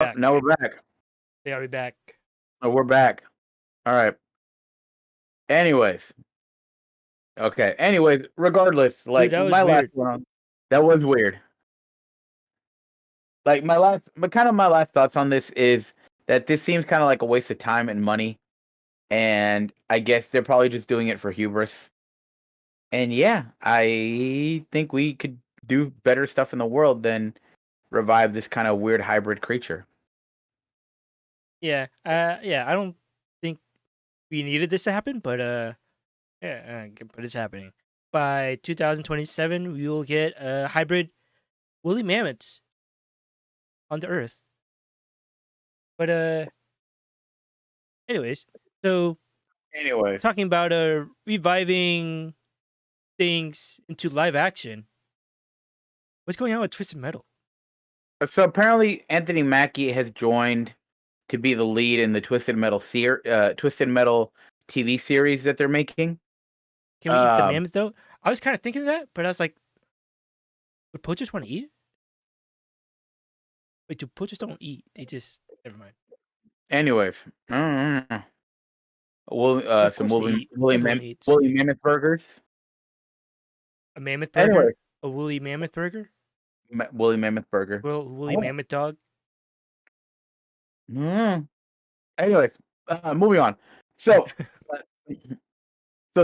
Oh, Back. now we're back. They are back. Oh, we're back. All right. Anyways. Okay. Anyways, regardless, Dude, like that was my last weird. one, that was weird. Like my last thoughts on this is that this seems kind of like a waste of time and money, and I guess they're probably just doing it for hubris. And yeah, I think we could do better stuff in the world than revive this kind of weird hybrid creature. Yeah. Yeah. I don't think we needed this to happen, but yeah. But it's happening. By 2027, we will get hybrid woolly mammoths on the Earth. But anyways, so Anyways, talking about reviving things into live action. What's going on with Twisted Metal? so apparently Anthony Mackie has joined to be the lead in the Twisted Metal TV series that they're making. Can we eat the mammoth though? I was kind of thinking of that, but I was like, would poachers want to eat it? Wait, do poachers don't eat? They just never mind. Anyways, Of some course they eat. Everyone eats. woolly mammoth burgers. A mammoth Anyway, burger? A woolly mammoth burger? woolly mammoth burger. Woolly Oh. mammoth dog? Anyways, moving on. So,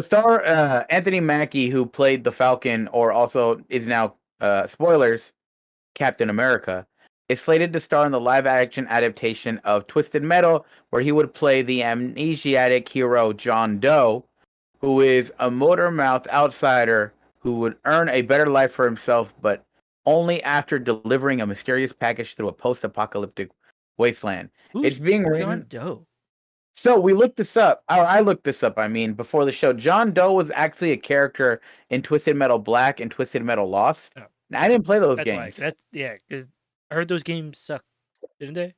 star Anthony Mackie, who played the Falcon, or also is now spoilers, Captain America, is slated to star in the live-action adaptation of Twisted Metal, where he would play the amnesiac hero John Doe, who is a motor-mouthed outsider who would earn a better life for himself, but only after delivering a mysterious package through a post-apocalyptic wasteland. Who's It's being John written. Doe? So we looked this up. I looked this up. I mean, before the show, John Doe was actually a character in Twisted Metal Black and Twisted Metal Lost. Oh, And I didn't play those that's why. games. Because I heard those games suck, didn't they?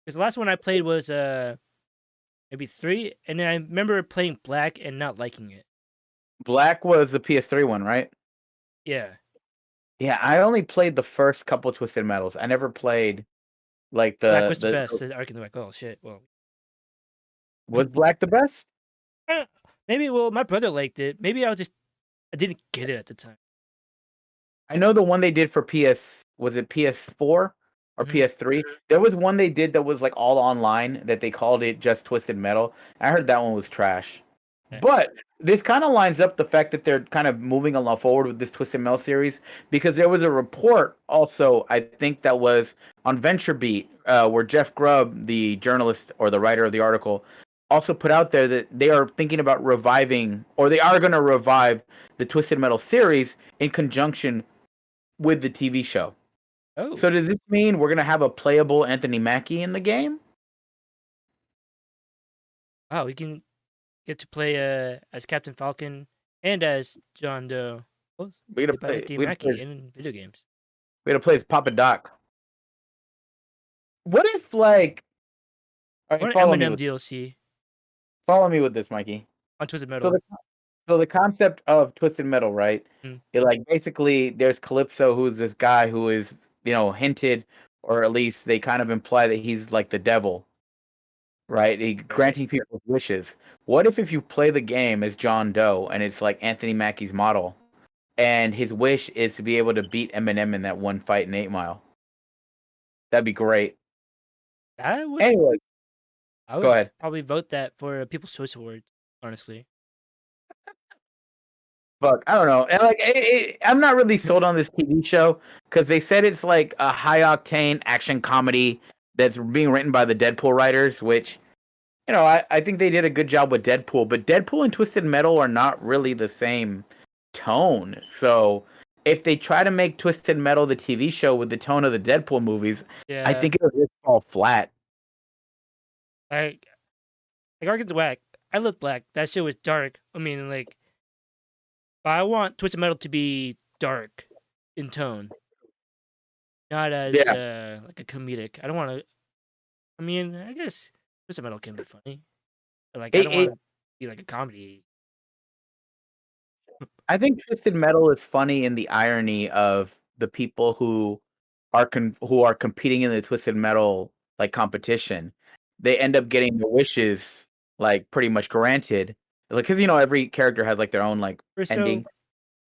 Because the last one I played was maybe 3, and then I remember playing Black and not liking it. Black was the PS3 one, right? Yeah. Yeah, I only played the first couple Twisted Metals. I never played like Black was the best. Said Arkin, like, oh shit. Well, was Black the best? Maybe. Well, my brother liked it. Maybe I didn't get it at the time. I know the one they did for was it PS4 or PS3? There was one they did that was like all online that they called it just Twisted Metal. I heard that one was trash. Yeah. But this kind of lines up the fact that they're kind of moving along forward with this Twisted Metal series, because there was a report also, I think that was on VentureBeat, where Jeff Grubb, the journalist or the writer of the article, also put out there that they are thinking about reviving, or they are going to revive the Twisted Metal series in conjunction with the TV show. Oh. So does this mean we're going to have a playable Anthony Mackie in the game? Wow, we can get to play as Captain Falcon and as John Doe. We're going to play Anthony Mackie in video games. We're going to play as Papa Doc. What if, like... All right, Eminem DLC. Follow me with this, Mikey. On Twisted Metal. So the concept of Twisted Metal, right? It, like, basically, there's Calypso, who's this guy who is, hinted, or at least they kind of imply that he's like the devil, right? Granting people's wishes. What if you play the game as John Doe, and it's like Anthony Mackie's model, and his wish is to be able to beat Eminem in that one fight in 8 Mile? That'd be great. Anyway, I would go ahead. probably vote that for People's Choice Awards, honestly. Fuck, I don't know. And like, I'm not really sold on this TV show because they said it's like a high octane action comedy that's being written by the Deadpool writers, which, I think they did a good job with Deadpool, but Deadpool and Twisted Metal are not really the same tone. So if they try to make Twisted Metal the TV show with the tone of the Deadpool movies, I think it'll just fall flat. Like Arkin the Whack, I love Black. That shit was dark. I mean, like, but I want Twisted Metal to be dark in tone, not as like a comedic. I don't want to. I mean, I guess Twisted Metal can be funny, but like I don't want to be like a comedy. I think Twisted Metal is funny in the irony of the people who who are competing in the Twisted Metal like competition, they end up getting their wishes like pretty much granted. Like, because every character has like their own like Or so. ending,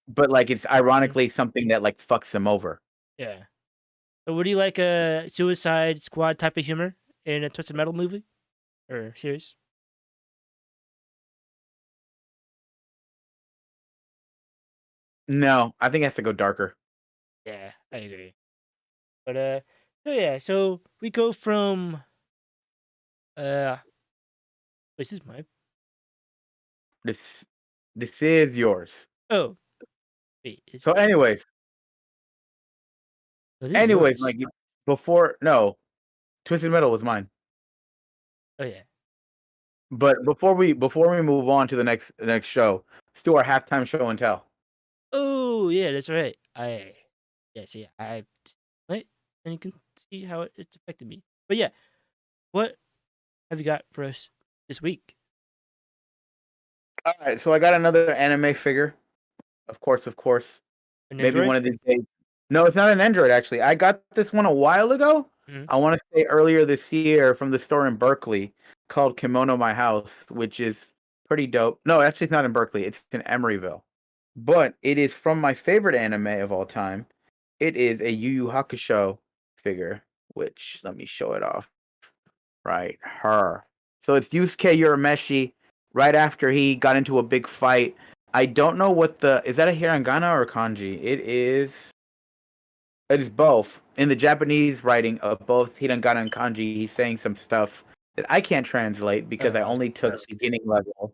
but like it's ironically something that like fucks them over. Yeah. So would you like a Suicide Squad type of humor in a Twisted Metal movie or series? No, I think it has to go darker. Yeah, I agree. But so yeah, so we go from uh, this is my This this is yours. oh wait, So, this is anyways, yours. like before, no, Twisted Metal was mine. Oh yeah. But before we move on to the next show, let's do our halftime show and tell. Oh yeah, that's right. See I right, and you can see how it's affected me. But yeah, what have you got for us this week? All right, so I got another anime figure. Of course, of course. An Maybe Android? one of these days. No, it's not an Android actually. I got this one a while ago. Mm-hmm. I want to say earlier this year from the store in Berkeley called Kimono My House, which is pretty dope. No, actually it's not in Berkeley. It's in Emeryville. But it is from my favorite anime of all time. It is a Yu Yu Hakusho figure, which let me show it off. Right, her. So it's Yusuke Urameshi right after he got into a big fight. I don't know what is that a hiragana or kanji? It is both. In the Japanese writing of both hiragana and kanji, he's saying some stuff that I can't translate because I only took Ask. beginning level.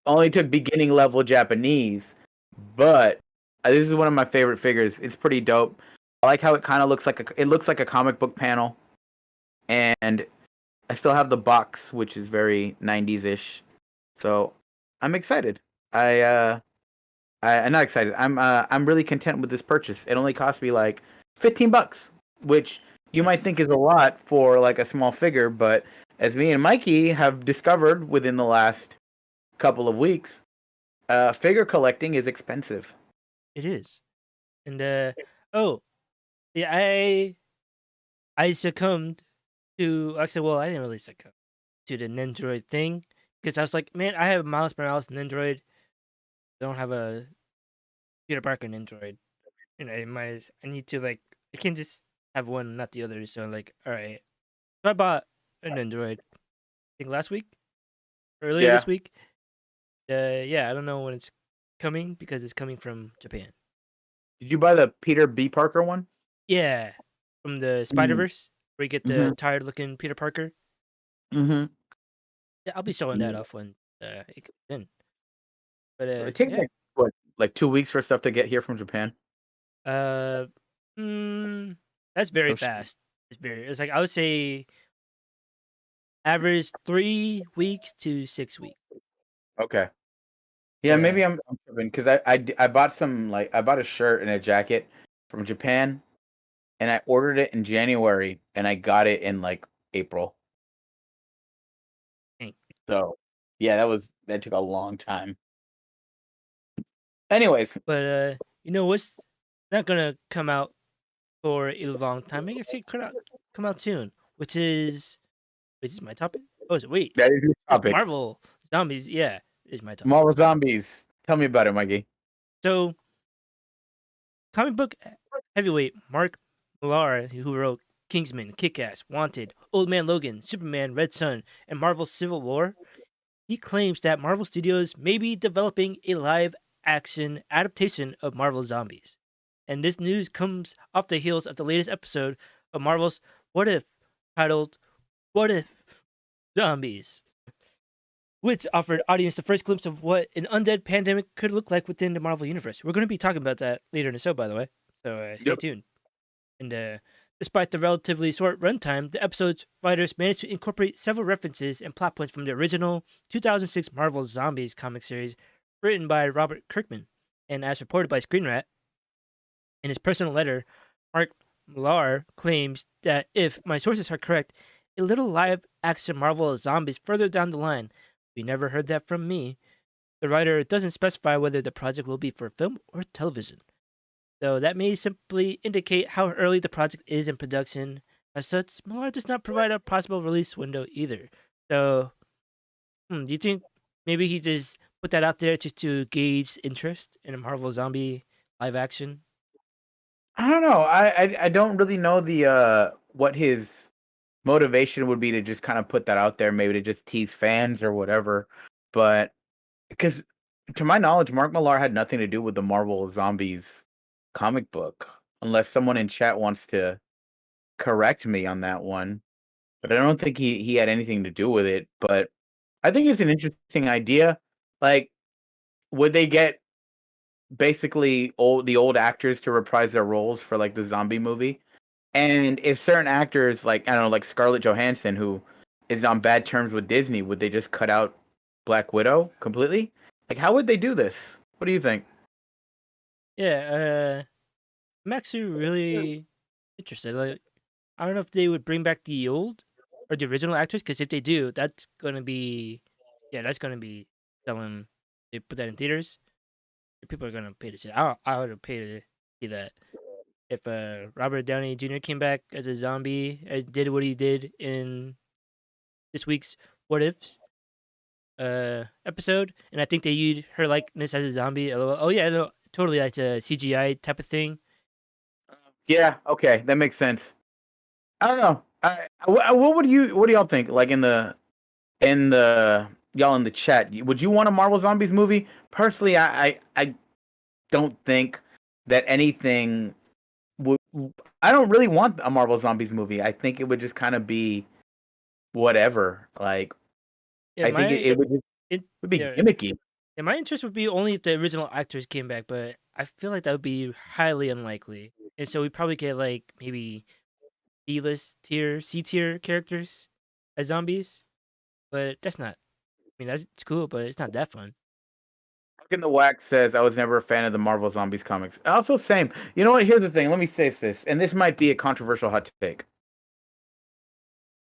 Only took beginning level Japanese, but this is one of my favorite figures. It's pretty dope. I like how it kind of looks like it looks like a comic book panel, and I still have the box, which is very 90s ish. So I'm excited. I'm not excited. I'm really content with this purchase. It only cost me like $15, which you might Nice. think is a lot for like a small figure, but as me and Mikey have discovered within the last couple of weeks, figure collecting is expensive. It is. And oh yeah, I succumbed to actually well I didn't really succumb to the Nendroid thing because I was like, man, I have Miles Morales Nendroid. I don't have a Peter Parker Nendroid. I need to like I can't just have one, not the other. So like, all right. So I bought an Nendroid. I think last week, earlier Yeah. this week. Yeah, I don't know when it's coming because it's coming from Japan. Did you buy the Peter B. Parker one? Yeah, from the Spider Mm-hmm. Verse where you get the tired looking Peter Parker. Mm-hmm. Yeah, I'll be showing that off when it comes in. But It takes yeah, like 2 weeks for stuff to get here from Japan. uh, mm, that's very Oh shit. fast. It's like I would say average 3 weeks to 6 weeks. Okay. Yeah, But maybe I'm tripping because I bought some like I bought a shirt and a jacket from Japan and I ordered it in January and I got it in like April. dang. So yeah, that took a long time. Anyways, But what's not gonna come out for a long time? Maybe actually come out soon. Which is my topic. Oh, wait, that is your it's topic. Marvel Zombies. Yeah, is my topic. Marvel Zombies. Tell me about it, Mikey. So comic book heavyweight Mark Millar, who wrote Kingsman, Kick-Ass, Wanted, Old Man Logan, Superman, Red Sun, and Marvel Civil War, he claims that Marvel Studios may be developing a live-action adaptation of Marvel Zombies. And this news comes off the heels of the latest episode of Marvel's What If, titled What If Zombies, which offered audience the first glimpse of what an undead pandemic could look like within the Marvel Universe. We're going to be talking about that later in the show, by the way, so stay Yep. tuned. And despite the relatively short runtime, the episode's writers managed to incorporate several references and plot points from the original 2006 Marvel Zombies comic series written by Robert Kirkman. And as reported by Screen Rat, in his personal letter, Mark Millar claims that if my sources are correct, a little live action Marvel Zombies further down the line. We never heard that from me. The writer doesn't specify whether the project will be for film or television. though that may simply indicate how early the project is in production. As such, Millar does not provide a possible release window either. So, do you think maybe he just put that out there just to gauge interest in a Marvel Zombie live action? I don't know. I don't really know the what his motivation would be to just kind of put that out there, maybe to just tease fans or whatever. But because to my knowledge, Mark Millar had nothing to do with the Marvel Zombies comic book, unless someone in chat wants to correct me on that one. But I don't think he had anything to do with it. But I think it's an interesting idea. Like, would they get basically the old actors to reprise their roles for like the zombie movie? And if certain actors, like I don't know, like Scarlett Johansson, who is on bad terms with Disney, would they just cut out Black Widow completely? Like, how would they do this? What do you think? Yeah, I'm actually really interested. Like, I don't know if they would bring back the old or the original actors, because if they do, that's gonna be, yeah, that's gonna be selling. They put that in theaters. People are gonna pay to see. I would pay to see that. If Robert Downey Jr. came back as a zombie, did what he did in this week's What Ifs episode, and I think they used her likeness as a zombie. Oh yeah, no, totally, like a CGI type of thing. Yeah, okay, that makes sense. I don't know. What do y'all think? Like in the y'all in the chat, would you want a Marvel Zombies movie? Personally, I don't think that anything would. I don't really want a Marvel Zombies movie. I think it would just kind of be whatever. Like, Yeah, I think it it would be yeah, gimmicky. yeah, my interest would be only if the original actors came back, but I feel like that would be highly unlikely, and so we probably get like maybe D-list tier, C tier characters as zombies, but that's not. I mean, that's cool, but it's not that fun. Mark in the Wax says I was never a fan of the Marvel Zombies comics. Also, same. You know what? Here's the thing. Let me say this, and this might be a controversial hot take,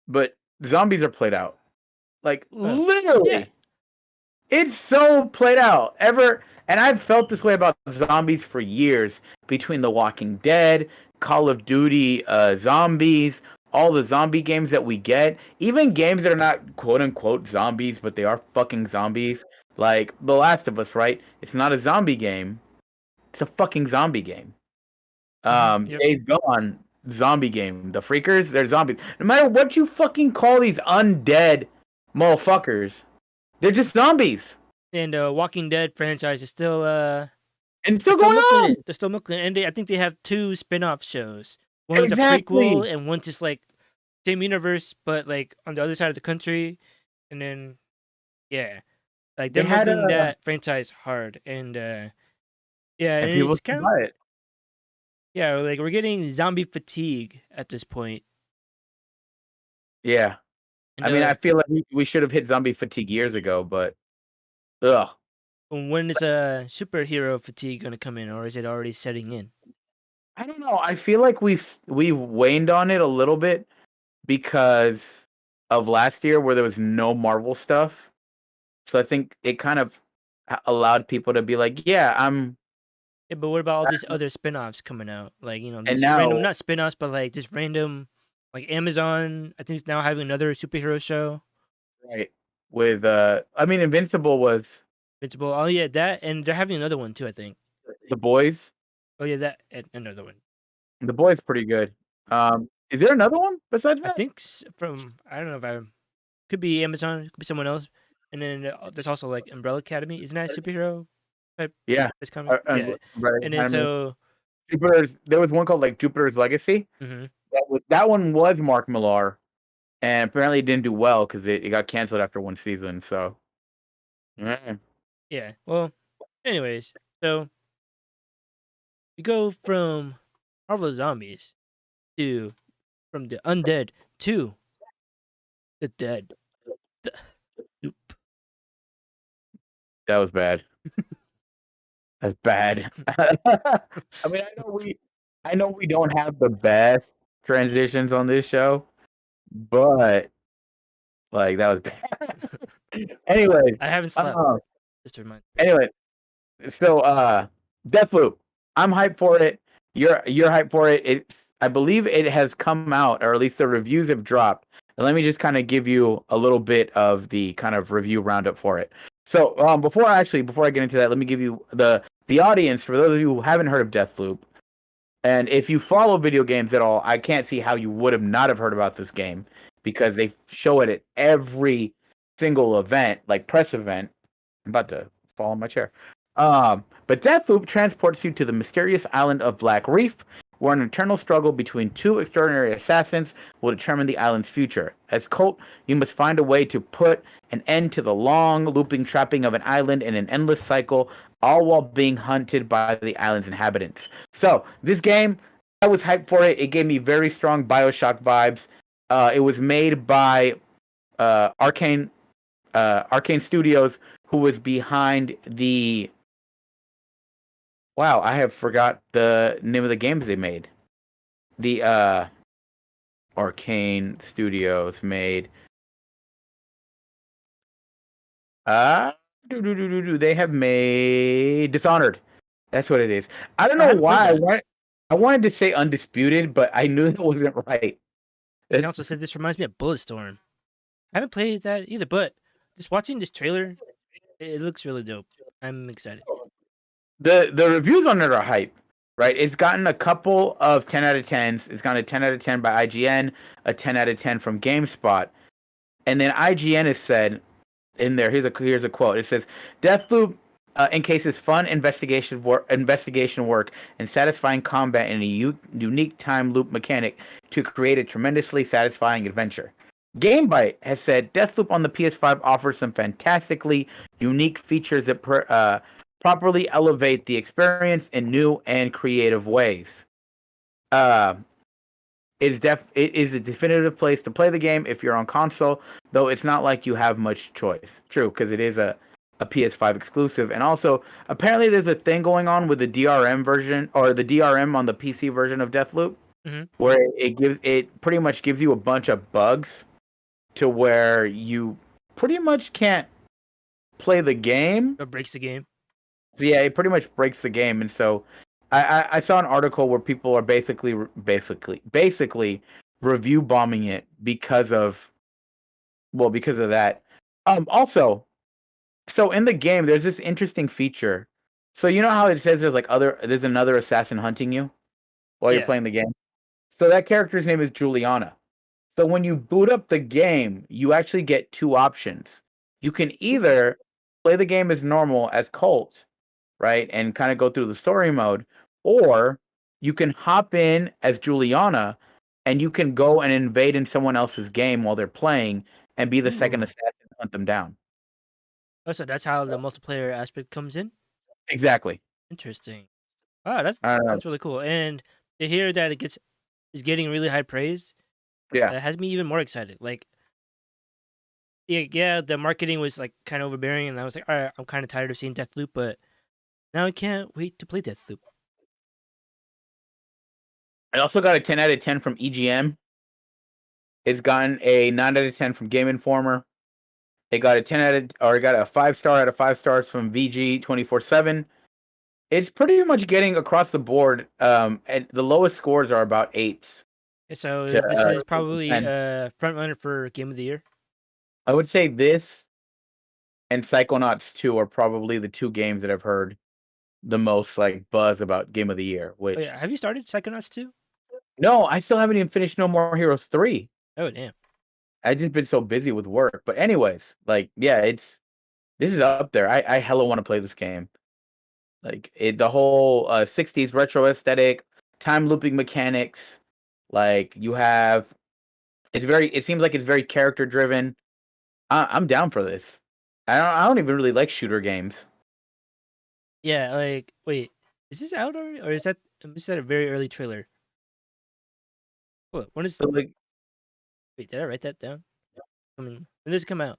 but zombies are played out. Like Yeah, literally, it's so played out. And I've felt this way about zombies for years. Between The Walking Dead, Call of Duty, zombies, all the zombie games that we get, even games that are not quote unquote zombies, but they are fucking zombies. Like The Last of Us, right? It's not a zombie game. It's a fucking zombie game. yep. Days Gone, zombie game. The Freakers, they're zombies. No matter what you fucking call these undead motherfuckers, they're just zombies. And Walking Dead franchise is still And it's they're still still going milking on. it. They're still milking it, and I think they have two spin-off shows. One is a Exactly. prequel, and one just like same universe, but like on the other side of the country. And then yeah, like they're They had milking that franchise hard, and yeah, and and people it's still kind of, buy it. yeah, like we're getting zombie fatigue at this point. Yeah. And I mean, I feel like we should have hit zombie fatigue years ago, but ugh. when is a superhero fatigue gonna come in, or is it already setting in? I don't know. I feel like we've waned on it a little bit because of last year where there was no Marvel stuff. So I think it kind of allowed people to be like, yeah, Yeah, but what about all these other spin-offs coming out? Like, and these random, now not spin-offs, but like just random, like Amazon, I think it's now having another superhero show. right with I mean Invincible was Invincible. Oh yeah, that, and they're having another one too, I think. The Boys. Oh yeah, that, and another one. The Boys pretty good. Is there another one besides I that? think from, I don't know if I, could be Amazon, could be someone else. And then there's also like Umbrella Academy. Isn't that a superhero type Yeah. this coming? Yeah. Right. And then so, Jupiter's. There was one called like Jupiter's Legacy. mhm. That one was Mark Millar, and apparently it didn't do well because it got canceled after one season. So yeah. Yeah. Well, anyways, so we go from Marvel Zombies to, from the undead to the dead. The soup. That was bad. That's bad. I mean, I know we don't have the best transitions on this show, but like that was bad. Anyways, I haven't slept. uh, Just to remind. anyway, so Deathloop. I'm hyped for it. You're hyped for it. I believe it has come out, or at least the reviews have dropped. And let me just kind of give you a little bit of the kind of review roundup for it. So before I get into that, let me give you the audience, for those of you who haven't heard of Deathloop. And if you follow video games at all, I can't see how you would have not have heard about this game, because they show it at every single event, like press event. I'm about to fall in my chair. But Deathloop transports you to the mysterious island of Black Reef, where an eternal struggle between two extraordinary assassins will determine the island's future. As Colt, you must find a way to put an end to the long, looping trapping of an island in an endless cycle, all while being hunted by the island's inhabitants. So, this game, I was hyped for it. It gave me very strong Bioshock vibes. It was made by Arcane Studios, who was behind the... Wow, I have forgot the name of the games they made. The Arcane Studios made... They have made Dishonored. That's what it is. I don't I know haven't played why that. I wanted to say Undisputed, but I knew that wasn't right. They also said this reminds me of Bulletstorm. I haven't played that either, but just watching this trailer, it looks really dope. I'm excited. The reviews on it are hype, right? It's gotten a couple of 10 out of 10s. It's gotten a 10 out of 10 by IGN, a 10 out of 10 from GameSpot. And then IGN has said in there, here's a quote. It says, Deathloop encases fun investigation work and satisfying combat in a unique time loop mechanic to create a tremendously satisfying adventure. GameBite has said Deathloop on the PS5 offers some fantastically unique features that properly elevate the experience in new and creative ways. It is a definitive place to play the game if you're on console, though it's not like you have much choice. True, because it is a PS5 exclusive. And also, apparently there's a thing going on with the DRM version, or the DRM on the PC version of Deathloop, where it pretty much gives you a bunch of bugs to where you pretty much can't play the game. It breaks the game. So yeah, it pretty much breaks the game. And so I saw an article where people are basically review bombing it because of that. Also, so in the game there's this interesting feature. So you know how it says there's another assassin hunting you while you're playing the game? So that character's name is Juliana. So when you boot up the game, you actually get two options. You can either play the game as normal as Colt, right, and kind of go through the story mode, or you can hop in as Juliana and you can go and invade in someone else's game while they're playing and be the second assassin to hunt them down. Oh, so that's how the multiplayer aspect comes in? Exactly. Interesting. Wow, that's really cool. And to hear that is getting really high praise, that has me even more excited. Like, yeah, the marketing was like kind of overbearing, and I was like, all right, I'm kind of tired of seeing Deathloop, but now I can't wait to play Deathloop. I also got a 10 out of 10 from EGM. It's gotten a 9 out of 10 from Game Informer. It got a 5-star out of 5 stars from VG 24/7. It's pretty much getting across the board. And the lowest scores are about 8s. So this is probably a front runner for Game of the Year. I would say this and Psychonauts 2 are probably the two games that I've heard the most like buzz about Game of the Year. Which have you started Psychonauts 2? No, I still haven't even finished No More Heroes 3. Oh damn! I've just been so busy with work. But anyways, like this is up there. I hella want to play this game. Like the whole 60s retro aesthetic, time looping mechanics. Like you have, it seems like it's very character driven. I'm down for this. I don't even really like shooter games. Yeah, like wait, is this out already, or is that a very early trailer? What? When is? So, like, wait, did I write that down? I mean, when does it come out?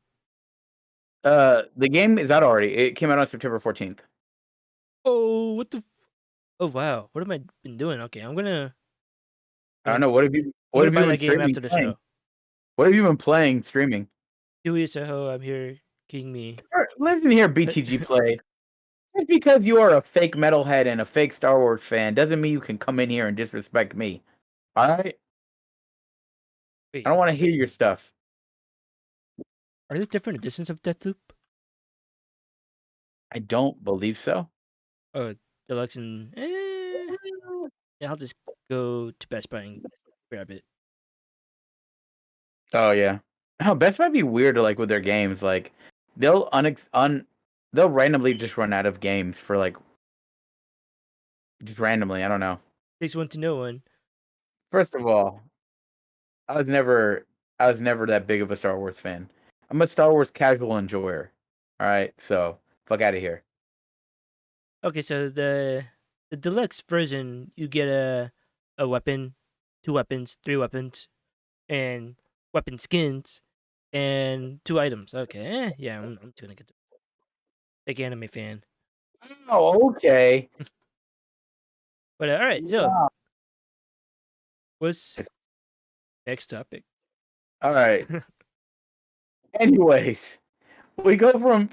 The game is out already. It came out on September 14th. Oh, what the? Oh wow, what have I been doing? Okay, I'm gonna. I don't know. What have you buy been that game after the playing? show? What have you been playing streaming? Huey Soho, I'm here, King Me. Listen here, BTG play. Just because you are a fake metalhead and a fake Star Wars fan doesn't mean you can come in here and disrespect me. All right? I don't Wait, want to hear your stuff. are there different editions of Deathloop? I don't believe so. Oh, deluxe and yeah, I'll just go to Best Buy and grab it. Oh yeah. Oh, Best might be weird like with their games. Like they'll they'll randomly just run out of games for like just randomly. I don't know. Takes one to know one. First of all, I was never I was never that big of a Star Wars fan. I'm a Star Wars casual enjoyer. All right, so fuck out of here. Okay, so the deluxe version, you get a weapon, 2 weapons, 3 weapons, and weapon skins, and 2 items. Okay, yeah, I'm gonna get the big anime fan. Oh, okay. But all right, so Wow. what's next topic? All right. Anyways, we go from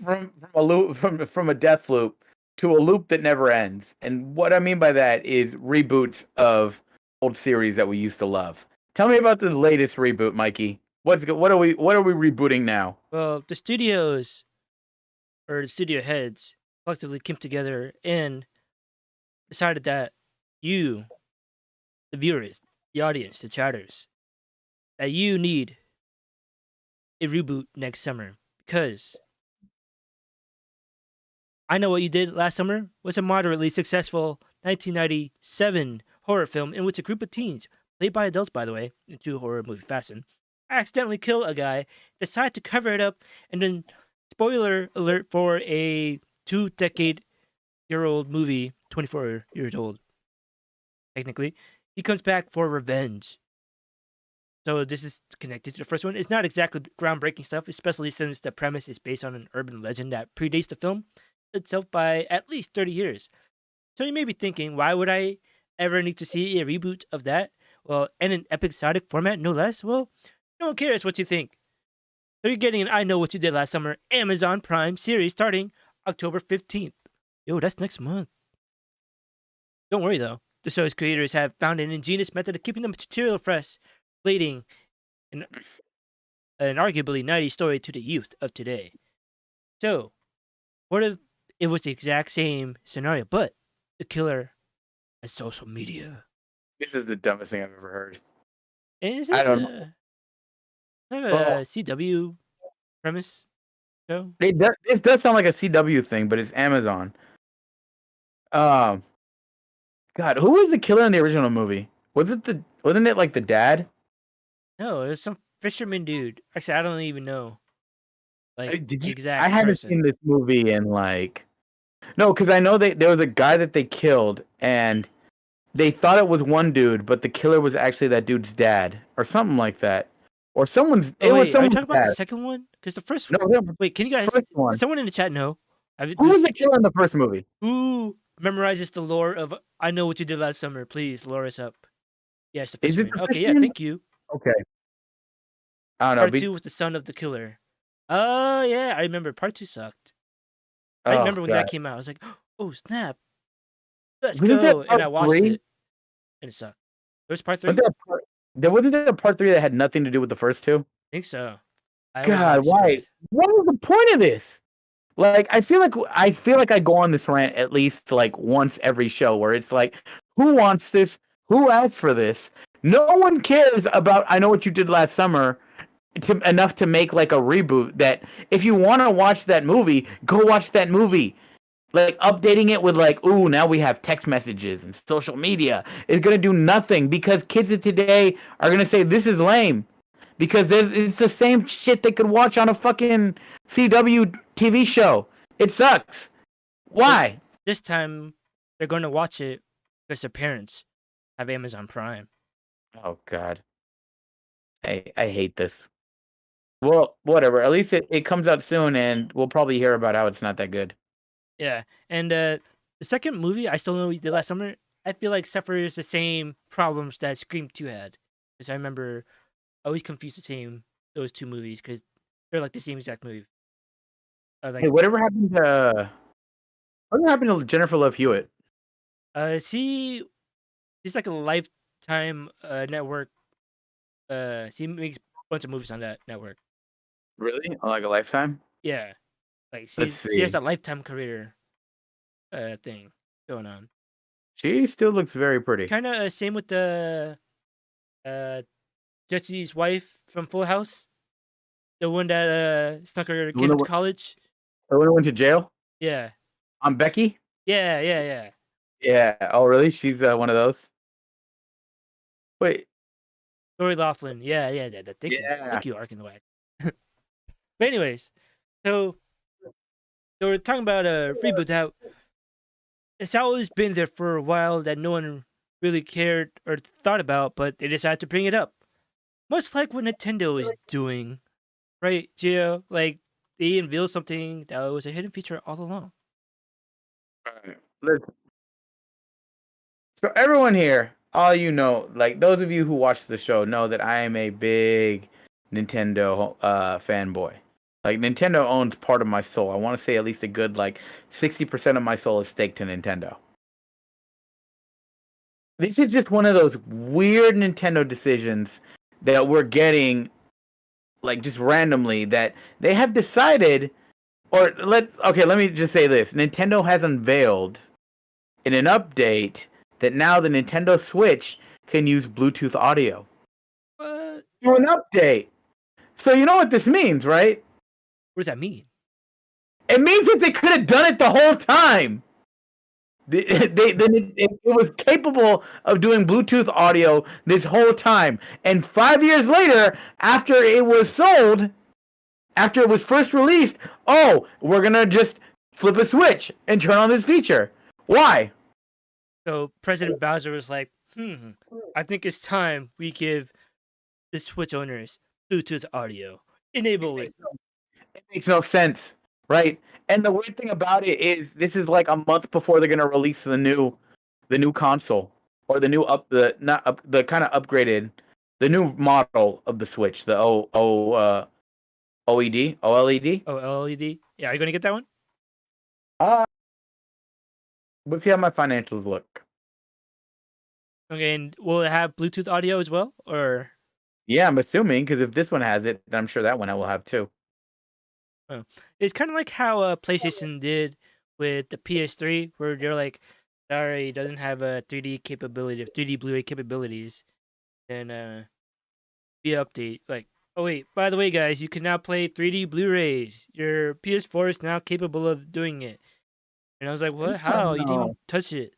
a loop from a death loop to a loop that never ends. And what I mean by that is reboots of old series that we used to love. Tell me about the latest reboot, Mikey. What are we rebooting now? Well, the studios or the studio heads collectively came together and decided that you, the viewers, the audience, the chatters, that you need a reboot next summer because I Know What You Did Last Summer was a moderately successful 1997 horror film in which a group of teens, played by adults by the way, in true horror movie fashion, accidentally kill a guy, decide to cover it up, and then, spoiler alert for a 2-decade-year-old movie, 24 years old, technically, he comes back for revenge. So this is connected to the first one. It's not exactly groundbreaking stuff, especially since the premise is based on an urban legend that predates the film itself by at least 30 years. So you may be thinking, why would I ever need to see a reboot of that? Well, in an episodic format, no less? Well, no one cares what you think. So you're getting an I Know What You Did Last Summer Amazon Prime series starting October 15th. Yo, that's next month. Don't worry though. The show's creators have found an ingenious method of keeping the material fresh, relating an arguably 90s story to the youth of today. So, what if it was the exact same scenario, but the killer has social media? This is the dumbest thing I've ever heard. And is I it don't know. kind of Well, a CW premise show? this does sound like a CW thing, but it's Amazon. Um, God, who was the killer in the original movie? Wasn't it like the dad? No, it was some fisherman dude. Actually, I don't even know like Did the you? I exact haven't seen person. this movie in like no, because I know there was a guy that they killed, and they thought it was one dude, but the killer was actually that dude's dad, or something like that, or someone's. Oh It was wait, are you someone's talking about the dad. second one? Because the first, No, the wait, can you guys? first one. Someone in the chat know? Who was Just the killer in the first movie? who memorizes the lore of I Know What You Did Last Summer? Please lure us up. Yes, the Is it fisherman. the Okay, yeah, fisherman? thank you. Okay, I don't know. Part two was the son of the killer. Oh yeah, I remember. Part two sucked. I Oh remember when god, that came out. I was like, oh snap, let's wasn't that go, and part I watched three? it, and it sucked. There was part Wasn't three. that part? There wasn't there a part three that had nothing to do with the first two? I think so. I would not God, be why? surprised. What is the point of this? Like, I feel like I go on this rant at least like once every show where it's like, who wants this? Who asked for this? No one cares about I Know What You Did Last Summer enough to make like a reboot that if you want to watch that movie, go watch that movie. Like updating it with like, ooh, now we have text messages and social media is gonna do nothing because kids of today are gonna say this is lame because it's the same shit they could watch on a fucking CW TV show. It sucks. But Why? this time, they're going to watch it because their parents have Amazon Prime. Oh god, I hate this. Well, whatever. At least it comes out soon, and we'll probably hear about how it's not that good. Yeah, and the second movie, I Still Know What You Did Last Summer, I feel like suffers the same problems that Scream 2 had. Because I remember I always confused those two movies because they're like the same exact movie. Hey, Like whatever happened to? What happened to Jennifer Love Hewitt? She's like a Lifetime network. She makes a bunch of movies on that network. Really? Like a Lifetime? Yeah, like Let's she has see. a Lifetime career thing going on. She still looks very pretty. Kind of same with the uh Jesse's wife from Full House, the one that snuck her The kid one that into went, college. the one that went to jail? Yeah, I'm Becky? yeah. Yeah. Oh, really? She's one of those? Wait. Lori Laughlin. Yeah. Yeah. Thank you, Ark in the Wax. But anyways, so we're talking about a reboot out. It's always been there for a while that no one really cared or thought about, but they decided to bring it up. Much like what Nintendo is doing, right, Gio? Like they unveiled something that was a hidden feature all along. All right. So everyone here, all you know, like those of you who watch the show know that I am a big Nintendo fanboy. Like Nintendo owns part of my soul. I want to say at least a good like 60% of my soul is staked to Nintendo. This is just one of those weird Nintendo decisions that we're getting like just randomly that they have decided let me just say this. Nintendo has unveiled in an update that now the Nintendo Switch can use Bluetooth audio. What? Do an update. So you know what this means, right? What does that mean? It means that they could have done it the whole time. It was capable of doing Bluetooth audio this whole time. And 5 years later, after it was sold, after it was first released, oh, we're going to just flip a switch and turn on this feature. Why? So President Bowser was like, I think it's time we give the Switch owners Bluetooth audio. Enable it. It makes no sense, right? And the weird thing about it is this is like a month before they're going to release the new console or the new not up the kind of upgraded the new model of the Switch, the OLED. Oh, LED. Yeah, are you gonna get that one? Uh let's see how my financials look. Okay, and will it have Bluetooth audio as well, or? Yeah, I'm assuming because if this one has it, I'm sure that one I will have too. Oh. It's kind of like how PlayStation did with the PS3, where they're like, sorry, it doesn't have a 3D capability, 3D Blu-ray capabilities, and the update, like, oh wait, by the way, guys, you can now play 3D Blu-rays. Your PS4 is now capable of doing it. And I was like, what? How? You didn't even touch it.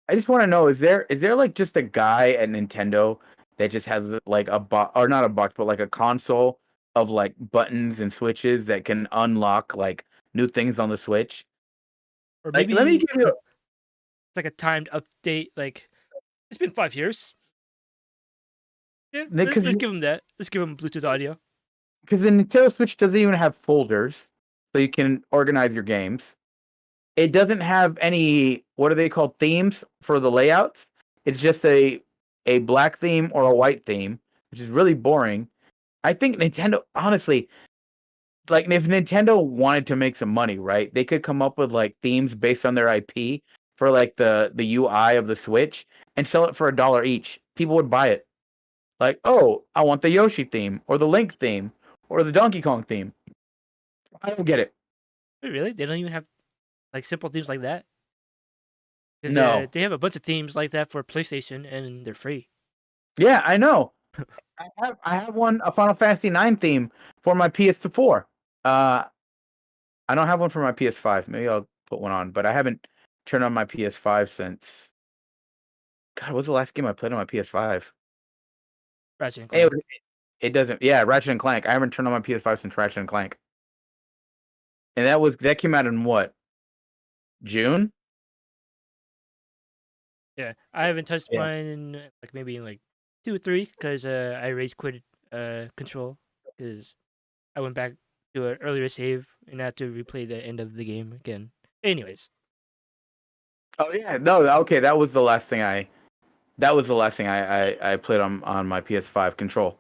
I just want to know is there like just a guy at Nintendo that just has like a box or not a box but like a console of like buttons and switches that can unlock like new things on the Switch? Or Like let me maybe give you it's like a timed update. Like, it's been 5 years. Yeah, because let's give him that. Let's give him Bluetooth audio. because the Nintendo Switch doesn't even have folders so you can organize your games. It doesn't have any what are they called themes for the layouts. It's just a black theme or a white theme, which is really boring. I think Nintendo honestly like if Nintendo wanted to make some money, right? They could come up with like themes based on their IP for like the UI of the Switch and sell it for $1 each. People would buy it. Like, oh, I want the Yoshi theme or the Link theme or the Donkey Kong theme. I don't get it. Wait, really? They don't even have like simple themes like that? Because No. they have a bunch of themes like that for PlayStation, and they're free. Yeah, I know. I have one a Final Fantasy 9 theme for my PS4. Uh, I don't have one for my PS5. Maybe I'll put one on, but I haven't turned on my PS5 since. God, what was the last game I played on my PS5? Ratchet and Clank. Anyway, it doesn't. Yeah, Ratchet and Clank. I haven't turned on my PS5 since Ratchet and Clank, and that came out in what June? Yeah, I haven't touched Yeah. mine in like maybe in like 2 or 3 because I rage quit Control because I went back to an earlier save and had to replay the end of the game again. Anyways, Oh yeah, no. Okay, that was the last thing I played on my PS5 Control.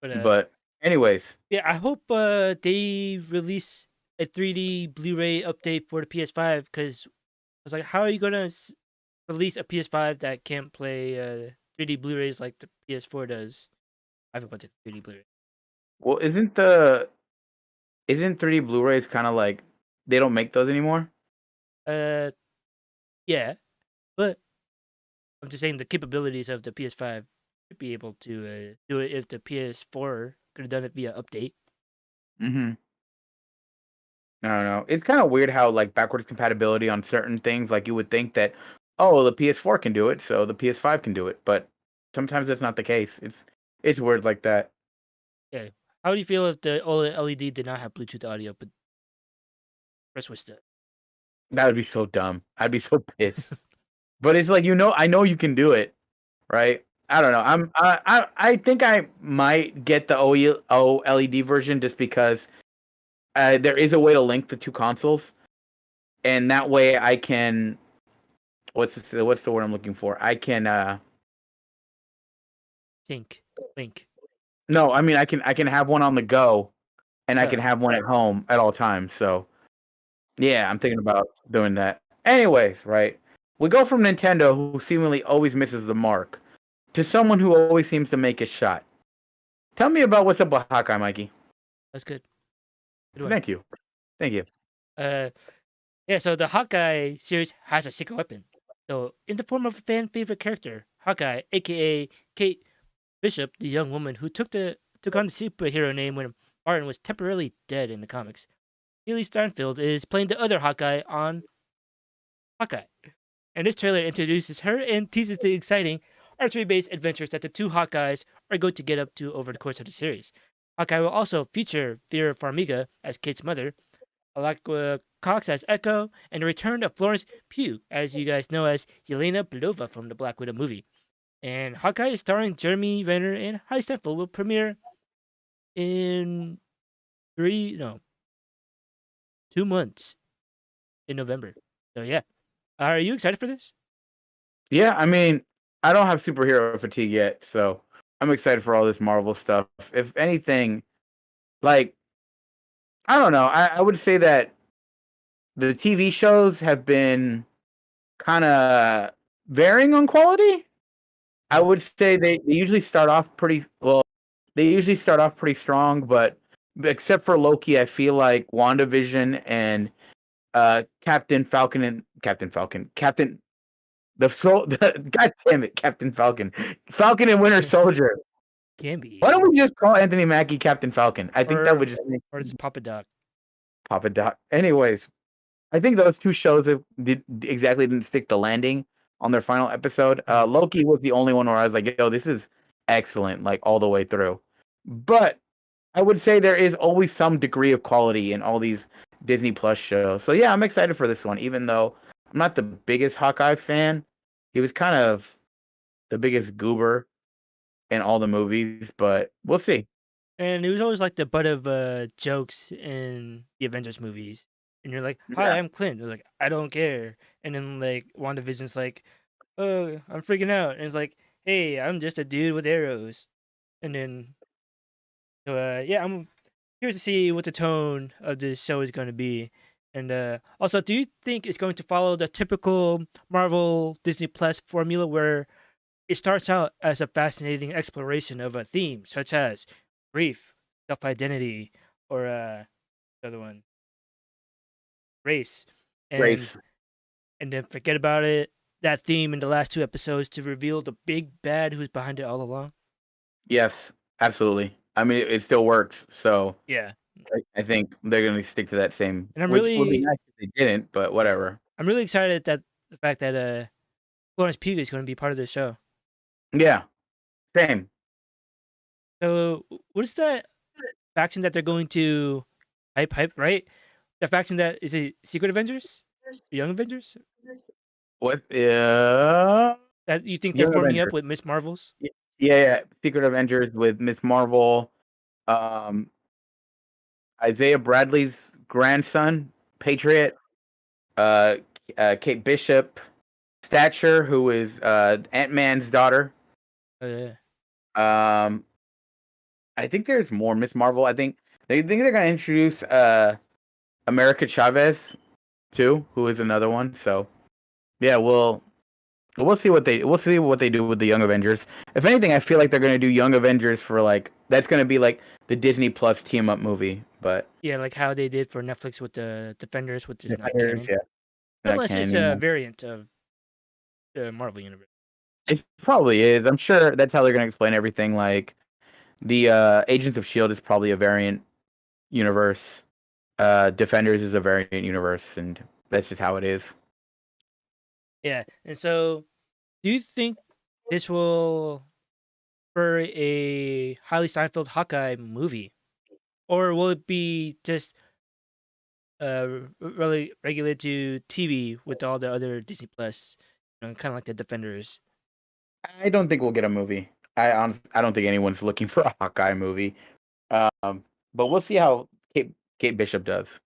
but But anyways, yeah, I hope they release a 3D Blu-ray update for the PS5 because I was like, how are you gonna release a PS5 that can't play 3D Blu-rays like the PS4 does? I have a bunch of 3D Blu-rays. Well, isn't 3D Blu-rays kind of like they don't make those anymore? Uh, yeah, but I'm just saying the capabilities of the PS5 should be able to do it if the PS4 could have done it via update. Mm-hmm. I don't know. It's kind of weird how like backwards compatibility on certain things, like you would think that, oh, the PS4 can do it, so the PS5 can do it, but sometimes that's not the case. It's weird like that. Yeah. How do you feel if the OLED LED did not have Bluetooth audio, but press was the That would be so dumb. I'd be so pissed. But it's like I know you can do it, right? I don't know. I think I might get the OLED version just because there is a way to link the two consoles, and that way I can what's the word I'm looking for? I can link. no, I mean I can have one on the go and I can Oh, have one at home at all times. So yeah, I'm thinking about doing that. Anyways, right? We go from Nintendo, who seemingly always misses the mark, to someone who always seems to make a shot. Tell me about what's up with Hawkeye, Mikey. that's good. Good one. Thank you. Thank you. Uh, yeah. So the Hawkeye series has a secret weapon. So in the form of a fan favorite character, Hawkeye, aka Kate Bishop, the young woman who took on the superhero name when Martin was temporarily dead in the comics. Haley Steinfeld is playing the other Hawkeye on Hawkeye. And this trailer introduces her and teases the exciting archery-based adventures that the two Hawkeyes are going to get up to over the course of the series. Hawkeye will also feature Vera Farmiga as Kate's mother, Alakwa Cox as Echo, and the return of Florence Pugh, as you guys know as Yelena Belova from the Black Widow movie. And Hawkeye is starring Jeremy Renner and Haley Steinfeld will premiere in 2 months in November. So yeah. Are you excited for this? Yeah, I mean, I don't have superhero fatigue yet, so I'm excited for all this Marvel stuff. If anything, like I don't know, I would say that the TV shows have been kind of varying on quality. I Mm. would say they usually start off pretty well. They usually start off pretty strong, but except for Loki, I feel like WandaVision and Captain God damn it, Captain Falcon, Falcon and Winter Soldier. Can Why be. don't we just call Anthony Mackie Captain Falcon? I think that Or would just make or it's Papa Doc. Papa Doc. Anyways, I think those two shows didn't stick the landing on their final episode. Mm. Loki was the only one where I was like, yo, this is excellent, like all the way through. But I would say there is always some degree of quality in all these Disney Plus shows. So yeah, I'm excited for this one, even though I'm not the biggest Hawkeye fan. He was kind of the biggest goober in all the movies, but we'll see. And it was always like the butt of jokes in the Avengers movies. And you're like, "Hi, Yeah. I'm Clint." They're like, "I don't care." And then like WandaVision's like, "Oh, I'm freaking out." And it's like, "Hey, I'm just a dude with arrows." And then yeah, I'm curious to see what the tone of this show is going to be. And also, do you think it's going to follow the typical Marvel Disney Plus formula where it starts out as a fascinating exploration of a theme, such as grief, self identity, or the other one, race, and Grace. then forget about it. That theme in the last two episodes to reveal the big bad who's behind it all along. Yes, absolutely. I mean, it still works. So Yeah, I think they're going to stick to that same, and which would be nice if they didn't, but whatever. I'm really excited that the fact that Florence Pugh is going to be part of the show. Yeah, same. So, what is that faction that they're going to hype? Right, the faction that is it Secret Avengers, Young Avengers? What? That you think they're Young forming up Avengers. with Miss Marvels? Yeah. Secret Avengers with Miss Marvel, um, Isaiah Bradley's grandson, Patriot, uh, Kate Bishop, Stature, who is Ant-Man's daughter. Yeah. I think there's more Miss Marvel. I think they're gonna introduce America Chavez too, who is another one. So yeah, we'll see what they do with the Young Avengers. If anything, I feel like they're gonna do Young Avengers for like that's gonna be like the Disney Plus team up movie. But Yeah, like how they did for Netflix with the Defenders, which is not Defenders, canon. yeah, not Unless canon it's a anymore. variant of the Marvel universe. It probably is. I'm sure that's how they're gonna explain everything. Like the Agents of Shield is probably a variant universe. Defenders is a variant universe, and that's just how it is. Yeah, and so do you think this will for a Highly Steinfeld Hawkeye movie, or will it be just really regulated to TV with all the other Disney Plus, kind of like the Defenders? I don't think we'll get a movie. I don't think anyone's looking for a Hawkeye movie. But we'll see how Kate Bishop does.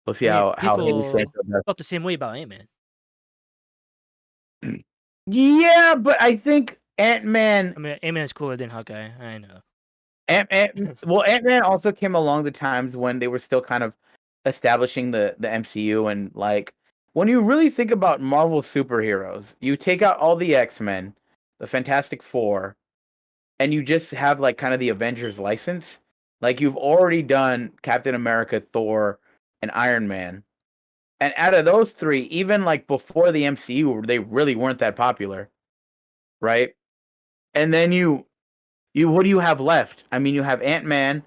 We'll see I mean, how Haley people Steinfeld does. felt the same way about Ant-Man. Yeah, but I think Ant Man, I mean, Ant-Man is cooler than Hawkeye. I know. Ant Man also came along the times when they were still kind of establishing the MCU, and like when you really think about Marvel superheroes, you take out all the X-Men, the Fantastic Four, and you just have like kind of the Avengers license. Like you've already done Captain America, Thor, and Iron Man. And out of those three, even like before the MCU, they really weren't that popular, right? And then you what do you have left? I mean, you have Ant-Man.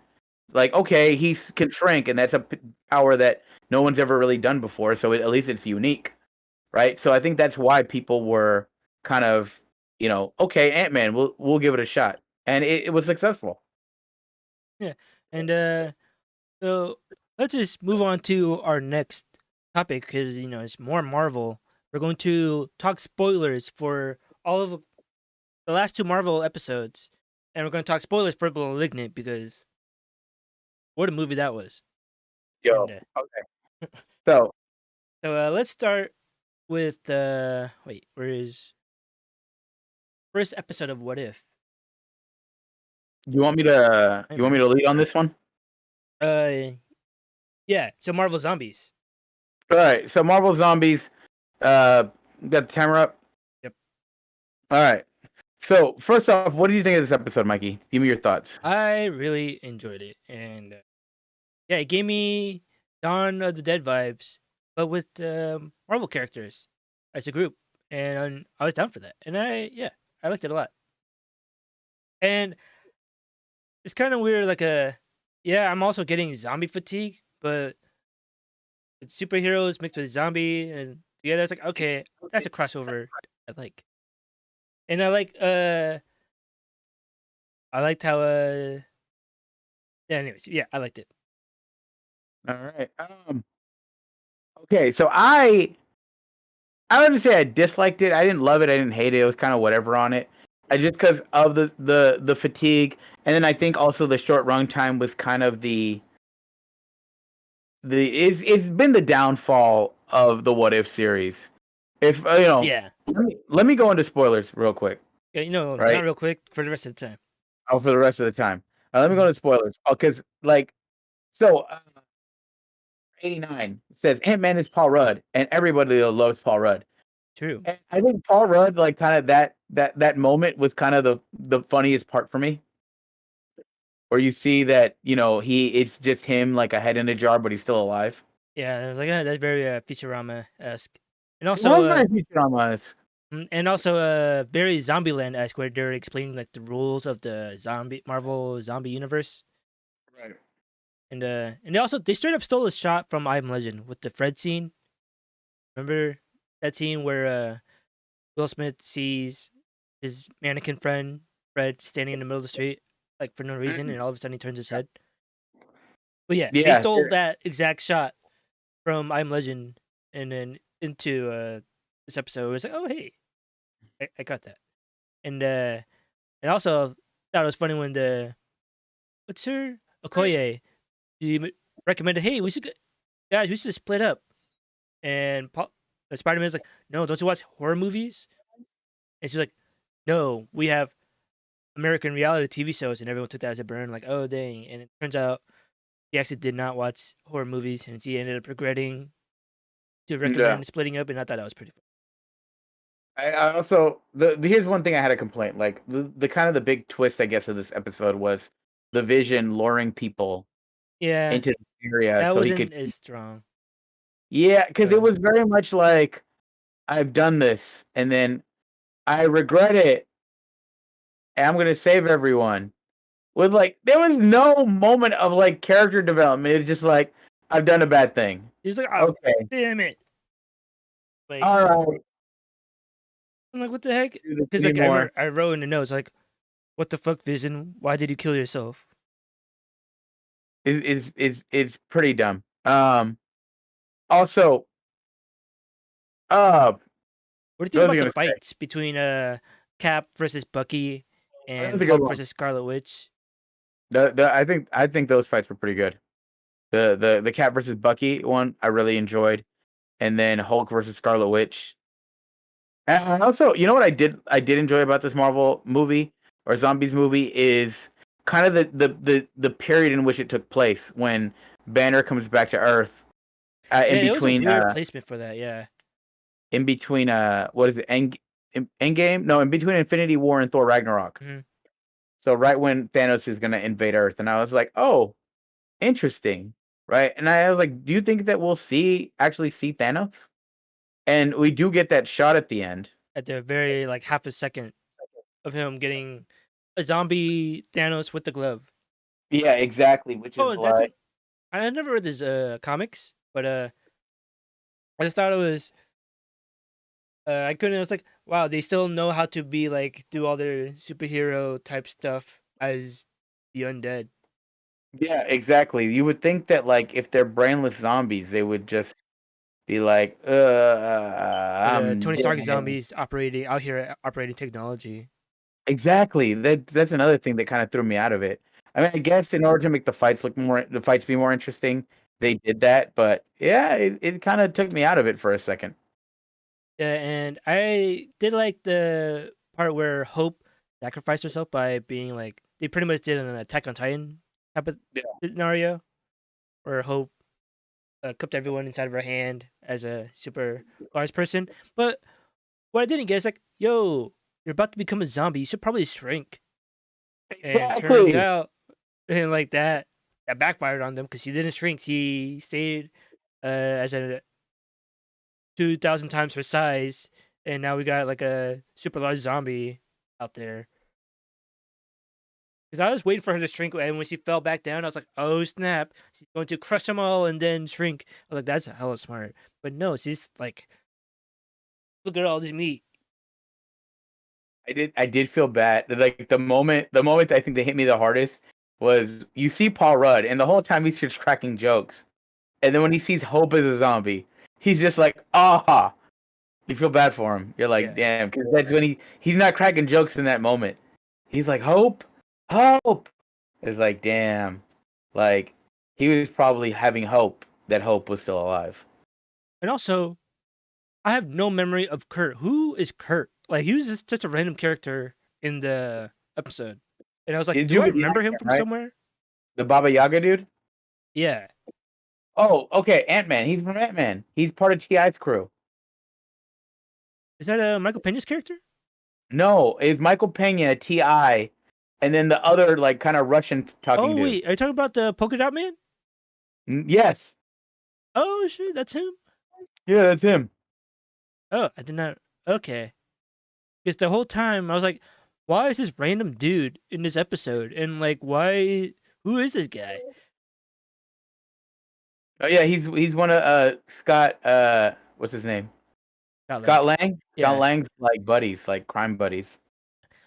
Like, okay, he can shrink, and that's a power that no one's ever really done before. So at least it's unique, right? So I think that's why people were kind of, okay, Ant-Man, we'll give it a shot, and it was successful. Yeah, and so let's just move on to our next topic because it's more Marvel. We're going to talk spoilers for all of the last two Marvel episodes, and we're going to talk spoilers for Malignant because what a movie that was. Yo, And okay. So let's start with wait, where is first episode of What If? you want me to Hey, you want me man. to lead on this one? Uh, yeah. So Marvel Zombies. All right. So Marvel Zombies, got the timer up. Yep. All right. So first off, what do you think of this episode, Mikey? Give me your thoughts. I really enjoyed it, and yeah, it gave me Dawn of the Dead vibes, but with Marvel characters as a group, and I was down for that. And I liked it a lot. And it's kind of weird, like I'm also getting zombie fatigue, but with superheroes mixed with zombie, and yeah, it's like okay, that's a crossover I like. And I liked how yeah. Anyways, yeah, I liked it. All right. Okay. So I wouldn't say I disliked it. I didn't love it. I didn't hate it. It was kind of whatever on it. I just because of the fatigue, and then I think also the short run time was kind of it's been the downfall of the What If series. If Yeah, let me go into spoilers real quick, yeah, not right? real quick for the rest of the time. Oh, for the rest of the time. Let me go Mhm. into spoilers. Oh, because like so 89 says Ant-Man is Paul Rudd, and everybody loves Paul Rudd. True. And I think Paul Rudd, like, kind of that moment was kind of the funniest part for me, where you see that it's just him like a head in a jar, but he's still alive. Yeah, I was like, that's very Futurama esque, and It was also very Futurama. very Zombieland esque, where they're explaining like the rules of the zombie Marvel zombie universe, Right. and they straight up stole a shot from I Am Legend with the Fred scene. Remember that scene where Will Smith sees his mannequin friend Fred standing in the middle of the street, like for no reason, and all of a sudden he turns his head. But yeah, they Yeah. stole that exact shot from I Am Legend and then into this episode. It was like, oh hey, I got that. And also thought it was funny when the what's her Okoye recommended, hey, guys, we should split up. And Spider Man's like, no, don't you watch horror movies? And she's like, no, we have American reality TV shows, and everyone took that as a burn, like, oh dang. And it turns out he actually did not watch horror movies, and he ended up regretting to Yeah. recommend splitting up, and I thought that was pretty fun. I also here's one thing I had a complaint. Like the kind of the big twist, I guess, of this episode was the Vision luring people Yeah, into the area that so he could. wasn't as strong. Yeah, because it But was very much like I've done this, and then I regret it, and I'm gonna save everyone. With like, there was no moment of like character development. It's just like I've done a bad thing. he was like, "Oh, Okay, damn it!" Like, all right, I'm like, "What the heck?" do this Because like anymore. I wrote in the notes like, "What the fuck, Vision? Why did you kill yourself?" It's pretty dumb. Also, uh, What do you think what was I about the gonna say? fights between Cap versus Bucky Oh, that and was a good Hulk one. versus Scarlet Witch? I think those fights were pretty good. The Cat versus Bucky one I really enjoyed, and then Hulk versus Scarlet Witch. And also, you know what I did enjoy about this Marvel movie or zombies movie is kind of the period in which it took place when Banner comes back to Earth Yeah, it was a weird placement for that. Yeah, in between what is it Endgame? No, in between Infinity War and Thor Ragnarok. mm-hmm. So right when Thanos is gonna invade Earth, and I was like, oh, interesting, right? And I was like, do you think that we'll actually see Thanos? And we do get that shot at the end. At the very like half a second of him getting a zombie Thanos with the glove. Yeah, exactly. Which is Oh, that's like, what I never read this comics, but I just thought it was I couldn't. I was like, wow, they still know how to be like do all their superhero type stuff as the undead. yeah, exactly. You would think that like if they're brainless zombies, they would just be like, But I'm Tony Stark dead. zombies operating out here operating technology. Exactly. That's another thing that kind of threw me out of it. I mean, I guess in order to make the fights be more interesting, they did that. But yeah, it kind of took me out of it for a second. Yeah, and I did like the part where Hope sacrificed herself by being like they pretty much did an Attack on Titan type of Yeah. scenario where Hope cupped everyone inside of her hand as a super large person. But what I didn't get is like, yo, you're about to become a zombie. You should probably shrink. And turns Exactly. out, and like that backfired on them because he didn't shrink. He stayed as a 2,000 times her size, and now we got like a super large zombie out there. Because I was waiting for her to shrink, and when she fell back down, I was like, "Oh snap! She's going to crush them all and then shrink." I was like, "That's hella smart." But no, she's like, "Look at all this meat." I did feel bad. Like the moment I think they hit me the hardest was you see Paul Rudd, and the whole time he's just cracking jokes. And then when he sees Hope as a zombie, he's just like, ah. You feel bad for him. You're like, Yeah, damn, because that's when he's not cracking jokes in that moment. He's like, Hope, Hope. It's like, damn, like he was probably having hope that Hope was still alive. and also, I have no memory of Kurt. Who is Kurt? Like, he was just such a random character in the episode, and I was like, Did "Do you I with the remember him Ant-Man, from right? somewhere?" The Baba Yaga dude? Yeah, Oh, okay, Ant-Man. He's from Ant-Man. He's part of T.I.'s crew. is that Michael Pena's character? No, it's Michael Pena, T.I., and then the other like kind of Russian talking Oh dude. wait, are you talking about the polka dot man? Yes. Oh shit, that's him. Yeah, that's him. Oh, I did not. Okay, because the whole time I was like, "Why is this random dude in this episode?" And like, why? Who is this guy? Oh yeah, he's one of Scott what's his name? Not like, Scott Lang? Scott yeah, Lang's like buddies, like crime buddies.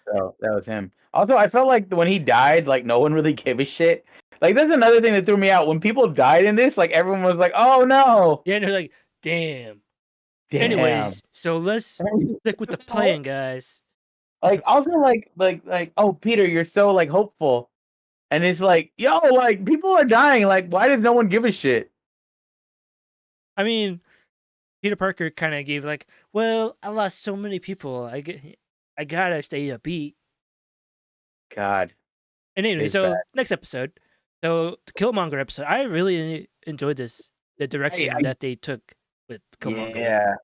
So that was him. Also, I felt like when he died, like no one really gave a shit. Like that's another thing that threw me out. When people died in this, like everyone was like, "Oh no, yeah. And they're like, "Damn." damn." Anyways, so let's stick with the plan, guys. Like also like oh Peter, you're so like hopeful, and it's like yo, like people are dying. Like why does no one give a shit? I mean, Peter Parker kind of gave like, "Well, I lost so many people. I gotta stay upbeat." God, And anyway, it's bad. so next episode, So the Killmonger episode, I really enjoyed this. The direction that they took with Killmonger. Yeah,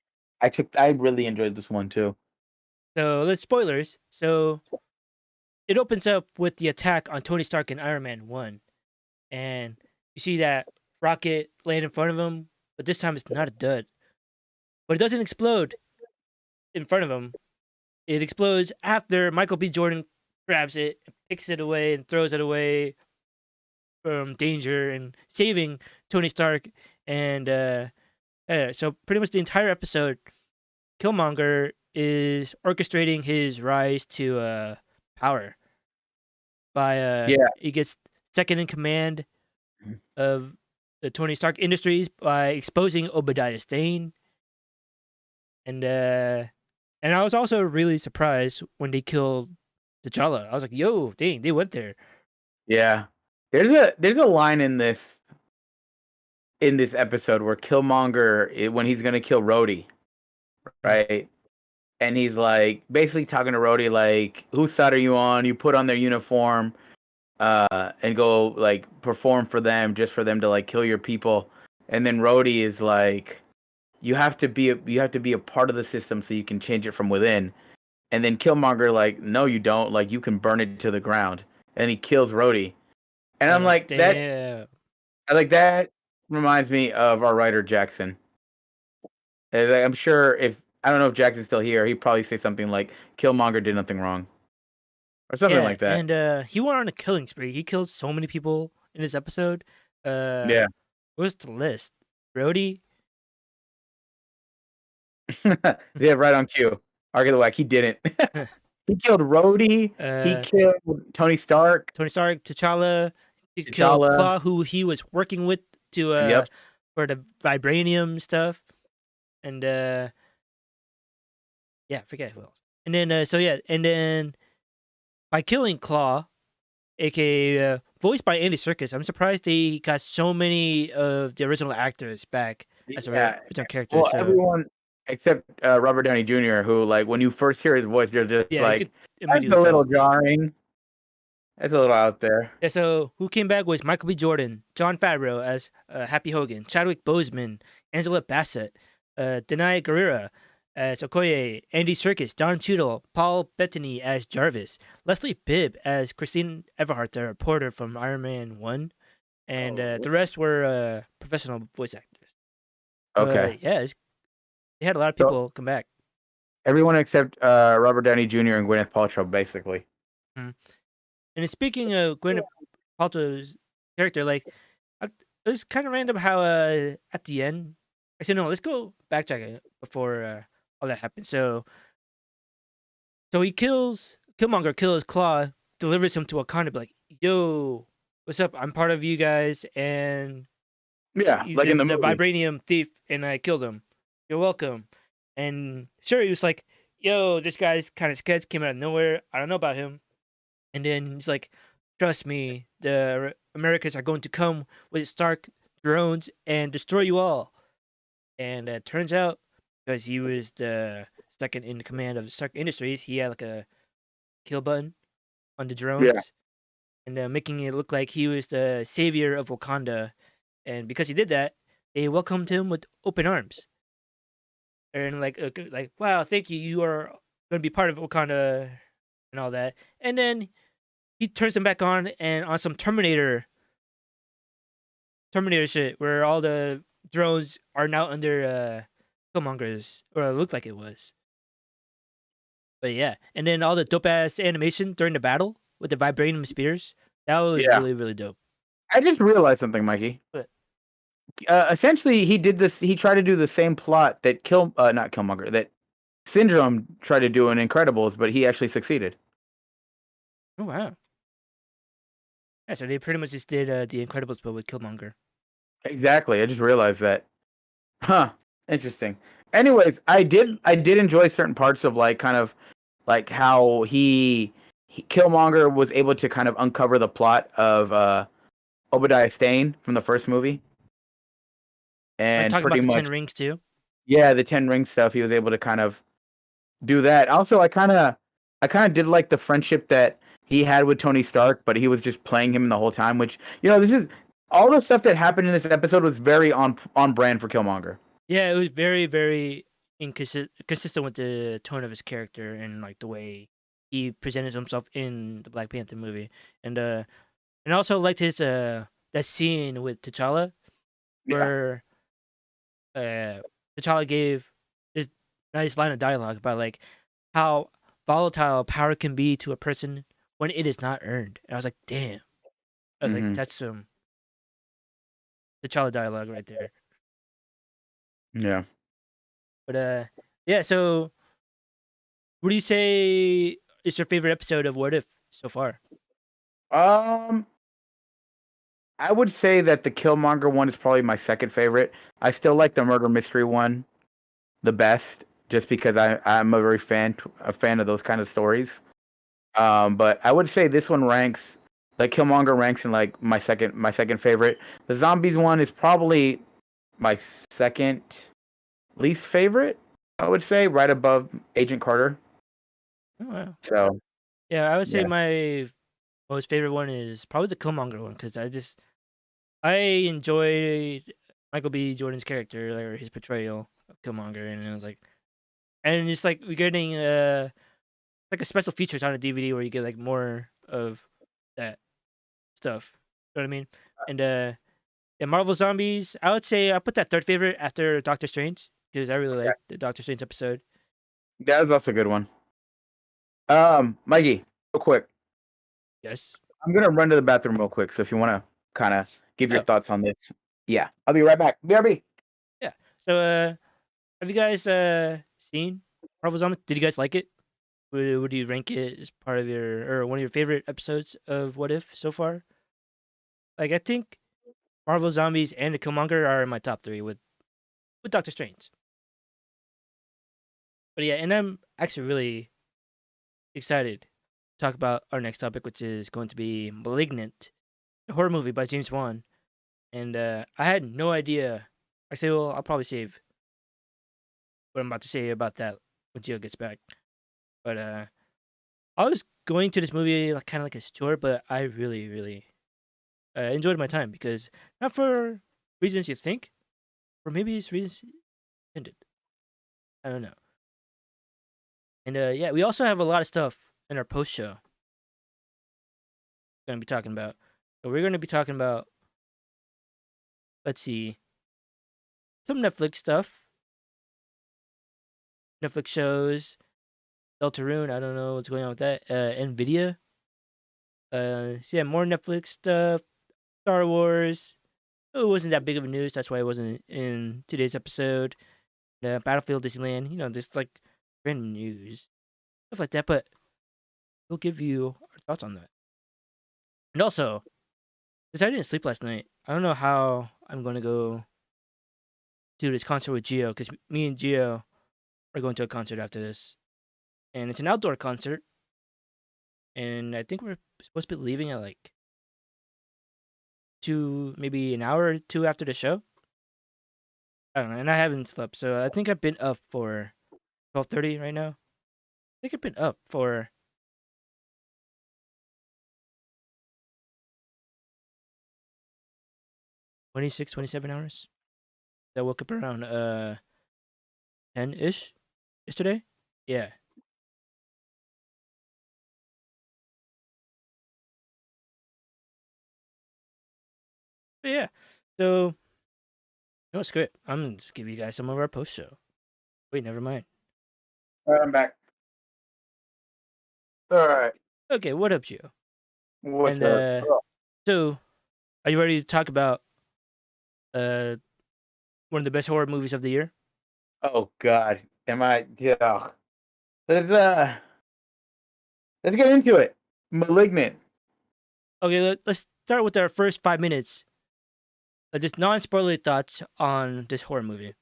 I really enjoyed this one too. So let's spoilers. So it opens up with the attack on Tony Stark and Iron Man 1. And you see that rocket land in front of him, but this time it's not a dud. But it doesn't explode in front of him. It explodes after Michael B. Jordan grabs it, picks it away, and throws it away from danger and saving Tony Stark. And so pretty much the entire episode, Killmonger is orchestrating his rise to power by he gets second in command of the Tony Stark Industries by exposing Obadiah Stane. And I was also really surprised when they killed T'Challa. I was like, "Yo, dang, they went there." Yeah, there's a line in this episode where Killmonger, when he's gonna kill Rhodey, right? And he's like basically talking to Rhodey like, "Whose side are you on? You put on their uniform, and go like perform for them, just for them to like kill your people." And then Rhodey is like, "You have to be a part of the system so you can change it from within." And then Killmonger like, "No, you don't. Like, you can burn it to the ground." And he kills Rhodey. And I'm like, damn. that reminds me of our writer Jackson. I'm sure I don't know if Jackson's still here, he'd probably say something like, "Killmonger did nothing wrong," or something like that. And he went on a killing spree. He killed so many people in this episode. Yeah. What's the list? Rhodey. Yeah, right on cue. Arg of the Whack. He didn't. He killed Rhodey. He killed Tony Stark. T'Challa. He killed Claw, who he was working with to for the vibranium stuff. And I forget who else. And then and then by killing Claw, aka voiced by Andy Serkis, I'm surprised they got so many of the original actors back as original characters. Well, everyone except Robert Downey Jr., who like when you first hear his voice, you're just like, that's a little jarring. It's a little out there. Yeah, so who came back was Michael B. Jordan, Jon Favreau as Happy Hogan, Chadwick Boseman, Angela Bassett, Denai Guerrera as Okoye, Andy Serkis, Don Cheadle, Paul Bettany as Jarvis, Leslie Bibb as Christine Everhart, the reporter from Iron Man 1, and the rest were professional voice actors. Okay. They had a lot of people come back. Everyone except Robert Downey Jr. and Gwyneth Paltrow, basically. Mm-hmm. And speaking of Gwyneth Paltrow's character, like, it was kind of random how at the end, I said, no, let's go backtrack before all that happened. So Killmonger kills Claw, delivers him to Wakanda, like, "Yo, what's up? I'm part of you guys, and like in the movie, vibranium thief, and I killed him. You're welcome." And sure, he was like, "Yo, this guy's kind of sketch, came out of nowhere. I don't know about him." And then he's like, "Trust me, the Americans are going to come with Stark drones and destroy you all." And it turns out, because he was the second in command of the Stark Industries, he had like a kill button on the drones, and making it look like he was the savior of Wakanda. And because he did that, they welcomed him with open arms. And like, wow, thank you. You are going to be part of Wakanda and all that. And then he turns them back on, and on some Terminator shit, where all the drones are now under Killmonger's, or it looked like it was. But yeah, and then all the dope ass animation during the battle with the vibranium spears, that was really, really dope. I just realized something, Mikey. What? Essentially, he did this. He tried to do the same plot that not Killmonger, that Syndrome tried to do in Incredibles, but he actually succeeded. Oh wow! Yeah, so they pretty much just did the Incredibles, but with Killmonger. Exactly. I just realized that. Huh. Interesting. Anyways, I did enjoy certain parts of like kind of like how Killmonger was able to kind of uncover the plot of Obadiah Stane from the first movie. And talking about the 10 rings too. Yeah, the 10 ring stuff. He was able to kind of do that. Also, I kind of did like the friendship that he had with Tony Stark, but he was just playing him the whole time. Which this is all the stuff that happened in this episode was very on brand for Killmonger. Yeah, it was very, very consistent with the tone of his character and like the way he presented himself in the Black Panther movie, and I also liked his that scene with T'Challa Yeah. where T'Challa gave this nice line of dialogue about like how volatile power can be to a person when it is not earned. And I was like, damn. I was like, that's some T'Challa dialogue right there. Yeah. But yeah. So, what do you say is your favorite episode of What If so far? I would say that the Killmonger one is probably my second favorite. I still like the murder mystery one the best, just because I'm a very fan of those kind of stories. But I would say this one ranks, like Killmonger ranks in like my second favorite. The zombies one is probably my second least favorite. I would say right above Agent Carter. Oh, wow. So Yeah, I would say yeah. my most favorite one is probably the Killmonger one because I enjoyed Michael B. Jordan's character or his portrayal of Killmonger, and it was like, and it's like we're getting like a special features on a DVD where you get like more of that stuff. You know what I mean? And yeah, Marvel Zombies, I would say I put that third favorite after Doctor Strange because I really like the Doctor Strange episode. That was also a good one. Mikey, real quick. Yes. I'm gonna run to the bathroom real quick. So if you want to kind of give your Oh, thoughts on this, yeah, I'll be right back. BRB. yeah. So have you guys seen Marvel Zombies? Did you guys like it? Would you rank it as part of your or one of your favorite episodes of What If so far? Like I think Marvel Zombies and the Killmonger are in my top three with Doctor Strange. But yeah, and I'm actually really excited to talk about our next topic, which is going to be Malignant, a horror movie by James Wan. And I had no idea. Well, I'll probably save what I'm about to say about that when Gio gets back. But I was going to this movie like kind of like a tour, but I really, really enjoyed my time because not for reasons you think, or maybe it's reasons intended. I don't know. And yeah, we also have a lot of stuff in our post show. Going to be talking about. So we're going to be talking about. Let's see, some Netflix stuff, Netflix shows. Deltarune, I don't know what's going on with that. Nvidia. So yeah, more Netflix stuff. Star Wars. It wasn't that big of a news. That's why it wasn't in today's episode. Battlefield, Disneyland. Just like random news, stuff like that. But we'll give you our thoughts on that. And also, since I didn't sleep last night, I don't know how I'm going to go to this concert with Gio because me and Gio are going to a concert after this, and it's an outdoor concert. And I think we're supposed to be leaving at like maybe an hour or two after the show. I don't know, and I haven't slept, so I think I've been up for 12:30 right now. I think I've been up for 26, 27 hours. I woke up around 10-ish yesterday. Yeah. But yeah. So no, it's great. I'm gonna just give you guys some of our post show. Wait, never mind. All right, I'm back. All right. Okay, what up, Gio? What's And up? so are you ready to talk about uh one of the best horror movies of the year? Oh God, am I? Yeah. Let's let's get into it. Malignant. Okay, let's start with our first 5 minutes. Just non-spoiler thoughts on this horror movie.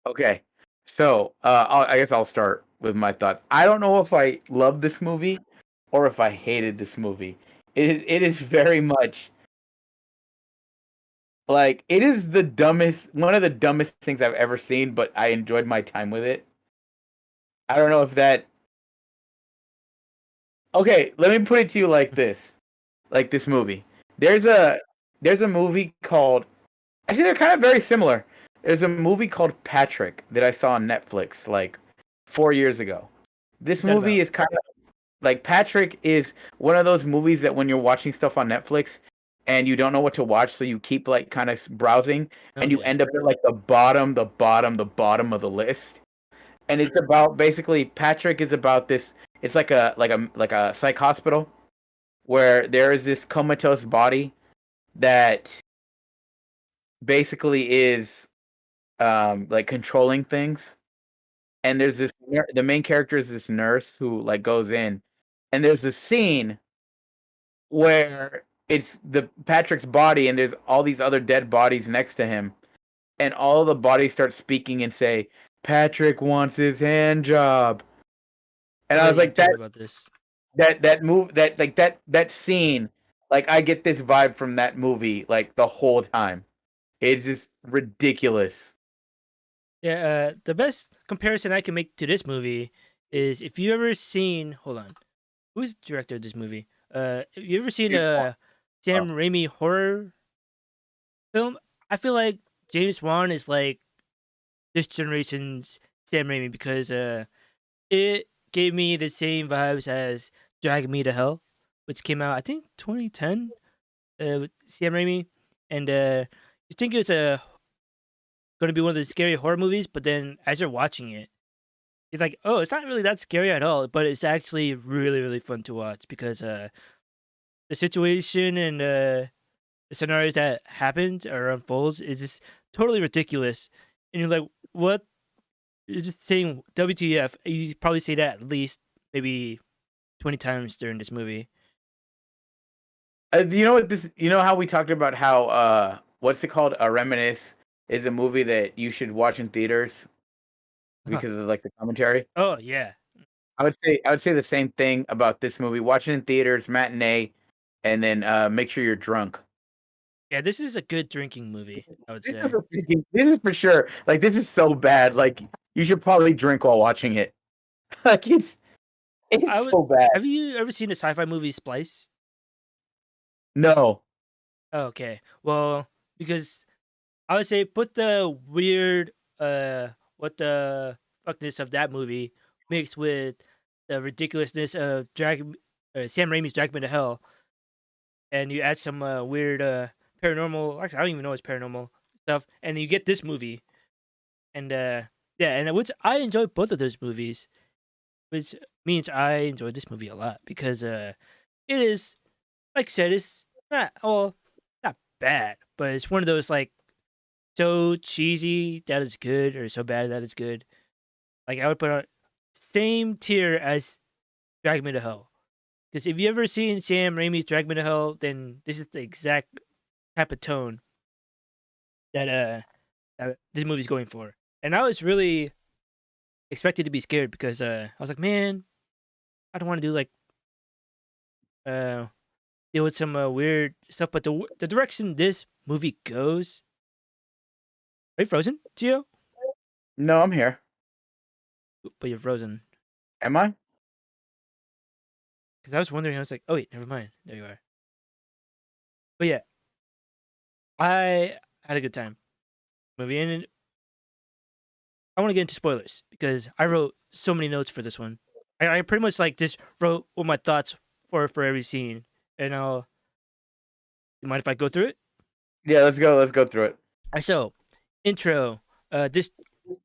Okay. So I guess I'll start with my thoughts. I don't know if I love this movie or if I hated this movie. It is very much like it is one of the dumbest things I've ever seen, but I enjoyed my time with it. I don't know if that Okay, let me put it to you like this. Like this movie. There's a there's a movie called actually they're kind of very similar. There's a movie called Patrick that I saw on Netflix like 4 years ago. This What's that movie about? is kind of like Patrick is one of those movies that when you're watching stuff on Netflix and you don't know what to watch, so you keep like kind of browsing Oh and you yeah. end up at like the bottom of the list. And it's about basically Patrick is about this. It's like a psych hospital where there is this comatose body that basically is like controlling things. And there's the main character is this nurse who like goes in, and there's a scene where it's the Patrick's body and there's all these other dead bodies next to him, and all the bodies start speaking and say Patrick wants his hand job. And Oh I yeah, was you like told me about this. that scene, like I get this vibe from that movie like the whole time. It's just ridiculous. Yeah, the best comparison I can make to this movie is if you ever seen. Hold on, who's the director of this movie? Have you ever seen a Oh. Sam Raimi horror film? I feel like James Wan is like this generation's Sam Raimi because it gave me the same vibes as Drag Me to Hell, which came out I think 2010. With Sam Raimi, and you think it's going to be one of those scary horror movies, but then as you're watching it, you're like, oh, it's not really that scary at all, but it's actually really really fun to watch because the situation and the scenarios that happens or unfolds is just totally ridiculous, and you're like, what? You're just saying WTF. You probably say that at least maybe 20 times during this movie. You know what this? You know how we talked about how what's it called? A Reminisce is a movie that you should watch in theaters Huh. because of like the commentary. Oh yeah. I would say the same thing about this movie. Watch it in theaters, matinee, and then make sure you're drunk. Yeah, this is a good drinking movie, I would This is say. this is for sure. Like this is so bad. Like you should probably drink while watching it. Like I it's would. so bad. Have you ever seen the sci-fi movie Splice? No. Oh, okay. Well, because I would say put the weird, what the fuckness of that movie mixed with the ridiculousness of Sam Raimi's Drag Me to Hell, and you add some weird paranormal. Actually, I don't even know it's paranormal stuff, and you get this movie, and yeah, and which I enjoy both of those movies, which means I enjoyed this movie a lot because it is like I said, it's not well, not bad, but it's one of those like so cheesy that it's good or so bad that it's good. Like I would put on same tier as Drag Me to Hell. Because if you ever seen Sam Raimi's Drag Me to Hell, then this is the exact type of tone that that this movie's going for. And I was really expected to be scared because I was like, man, I don't want to do like uh deal with some weird stuff. But the direction this movie goes, are you frozen, Gio? No, I'm here. But you're frozen. Am I? Because I was wondering, I was like, oh wait, never mind. There you are. But yeah, I had a good time movie, and I want to get into spoilers because I wrote so many notes for this one. I pretty much like just wrote what my thoughts for every scene, and I'll. You mind if I go through it? Yeah, let's go. Let's go through it. So, intro. This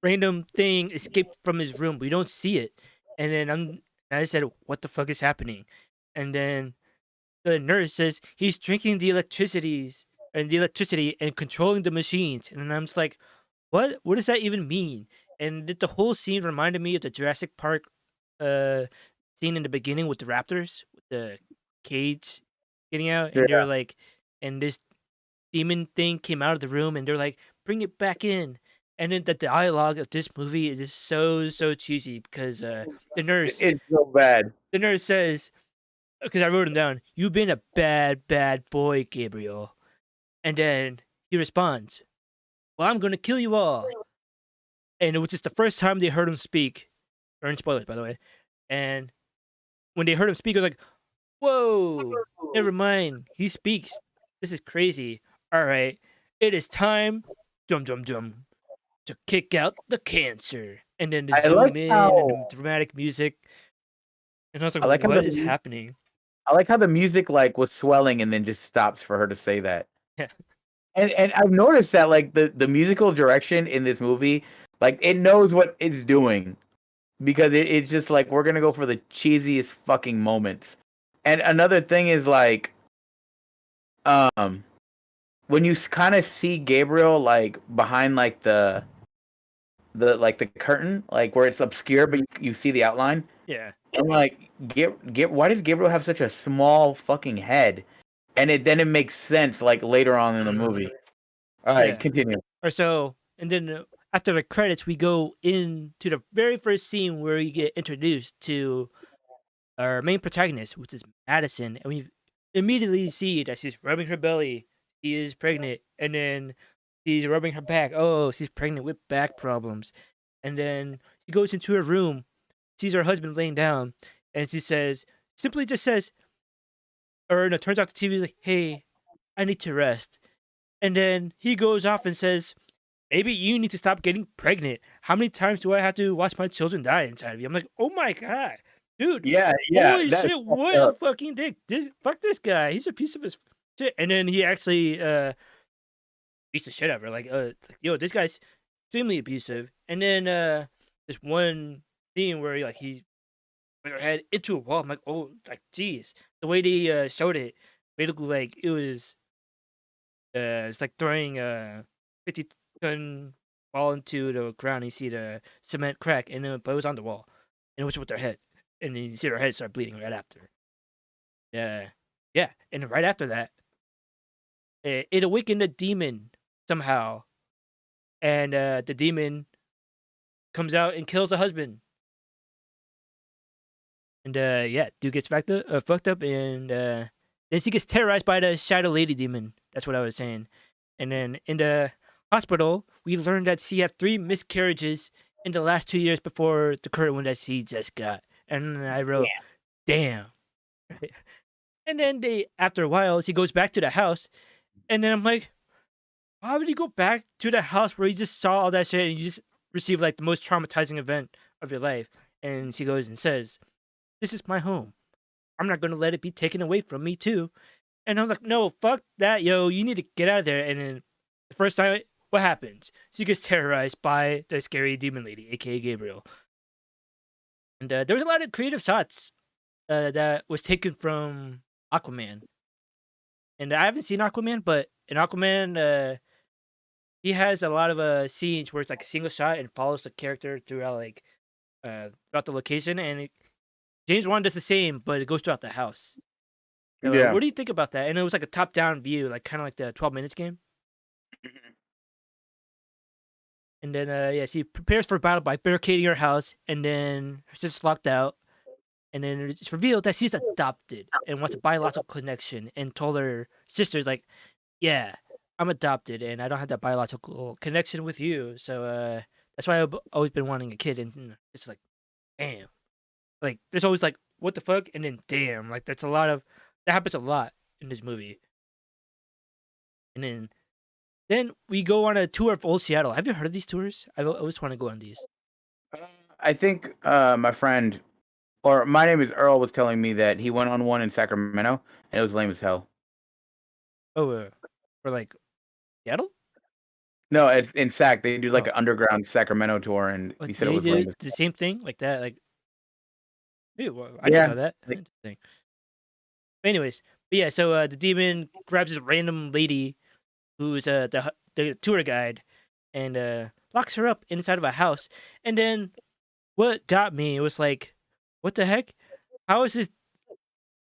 random thing escaped from his room. We don't see it, and then I said, "What the fuck is happening?" And then the nurse says he's drinking the electricity and controlling the machines, and I'm just like, what? What does that even mean? And the whole scene reminded me of the Jurassic Park uh scene in the beginning with the raptors, with the cage getting out, and they're Yeah. like, and this demon thing came out of the room, and they're like, bring it back in. And then the dialogue of this movie is just so cheesy because the nurse It's so bad. the nurse says, because I wrote him down, you've been a bad boy, Gabriel. And then he responds, well, I'm gonna kill you all. And it was just the first time they heard him speak. Earn spoilers, by the way. And when they heard him speak, it was like, whoa, never mind. He speaks. This is crazy. All right, it is time, dum dum dum, to kick out the cancer. And then to I like zoom in and how the dramatic music. And I was like, I like how what is happening? the music like was swelling and then just stops for her to say that. Yeah. And I've noticed that like the musical direction in this movie, like it knows what it's doing because it's just like we're gonna go for the cheesiest fucking moments. And another thing is like um when you kind of see Gabriel like behind like the curtain, like where it's obscure but you see the outline. Yeah. I'm like, why does Gabriel have such a small fucking head? And then it makes sense like later on in the movie. All right, Yeah. continue. Or so, and then after the credits, we go into the very first scene where we get introduced to our main protagonist, which is Madison, and we immediately see that she's rubbing her belly. She is pregnant, and then she's rubbing her back. Oh, she's pregnant with back problems. And then she goes into her room, sees her husband laying down, and she simply just says, or no, turns off the TV, like, "Hey, I need to rest." And then he goes off and says, maybe you need to stop getting pregnant. How many times do I have to watch my children die inside of you? I'm like, oh my god, dude, Yeah, holy that's shit, fucked what a up. fucking dick. Fuck this guy. He's a piece of his shit. And then he actually beats the shit out of her. Like, yo, this guy's extremely abusive. And then this one scene where he put her head into a wall. I'm like, oh, like, jeez. The way they showed it made it look like it was it's like throwing a 50-ton ball into the ground. You see the cement crack, and then but it was on the wall, and it was with their head, and then you see their head start bleeding right after. Yeah, yeah, and right after that, it awakened a demon somehow, and the demon comes out and kills the husband. And yeah, dude gets fucked up, and then she gets terrorized by the Shadow Lady demon. That's what I was saying. And then in the hospital, we learned that she had 3 miscarriages in the last 2 years before the current one that she just got. And I wrote, damn. And then after a while, she goes back to the house, and then I'm like, why would you go back to the house where you just saw all that shit and you just received like the most traumatizing event of your life? And she goes and says, this is my home. I'm not gonna let it be taken away from me too. And I was like, no, fuck that, yo. You need to get out of there. And then the first time, what happens? She gets terrorized by the scary demon lady, aka Gabriel. And there was a lot of creative shots that was taken from Aquaman. And I haven't seen Aquaman, but in Aquaman, he has a lot of scenes where it's like a single shot and follows the character throughout throughout the location. And James Wan does the same, but it goes throughout the house. So, Yeah. what do you think about that? And it was like a top-down view, like kind of like the 12 Minutes game. And then, yeah, she prepares for battle by barricading her house, and then her sister's locked out. And then it's revealed that she's adopted and wants a biological connection, and told her sisters, like, yeah, I'm adopted, and I don't have that biological connection with you. So that's why I've always been wanting a kid. And it's like, damn. Like, there's always like, what the fuck? And then, damn. Like, that happens a lot in this movie. And then we go on a tour of old Seattle. Have you heard of these tours? I always want to go on these. I think my friend, or my name is Earl, was telling me that he went on one in Sacramento and it was lame as hell. Oh, for like Seattle? No, it's in Sac. They do like an underground Sacramento tour, and he said it They was lame do as the hell. same thing like that. Like, dude, well, I didn't Yeah. know that. Like, Interesting. But anyways, but yeah, so the demon grabs this random lady who's the tour guide, and locks her up inside of a house. And then what got me was like, what the heck? How is this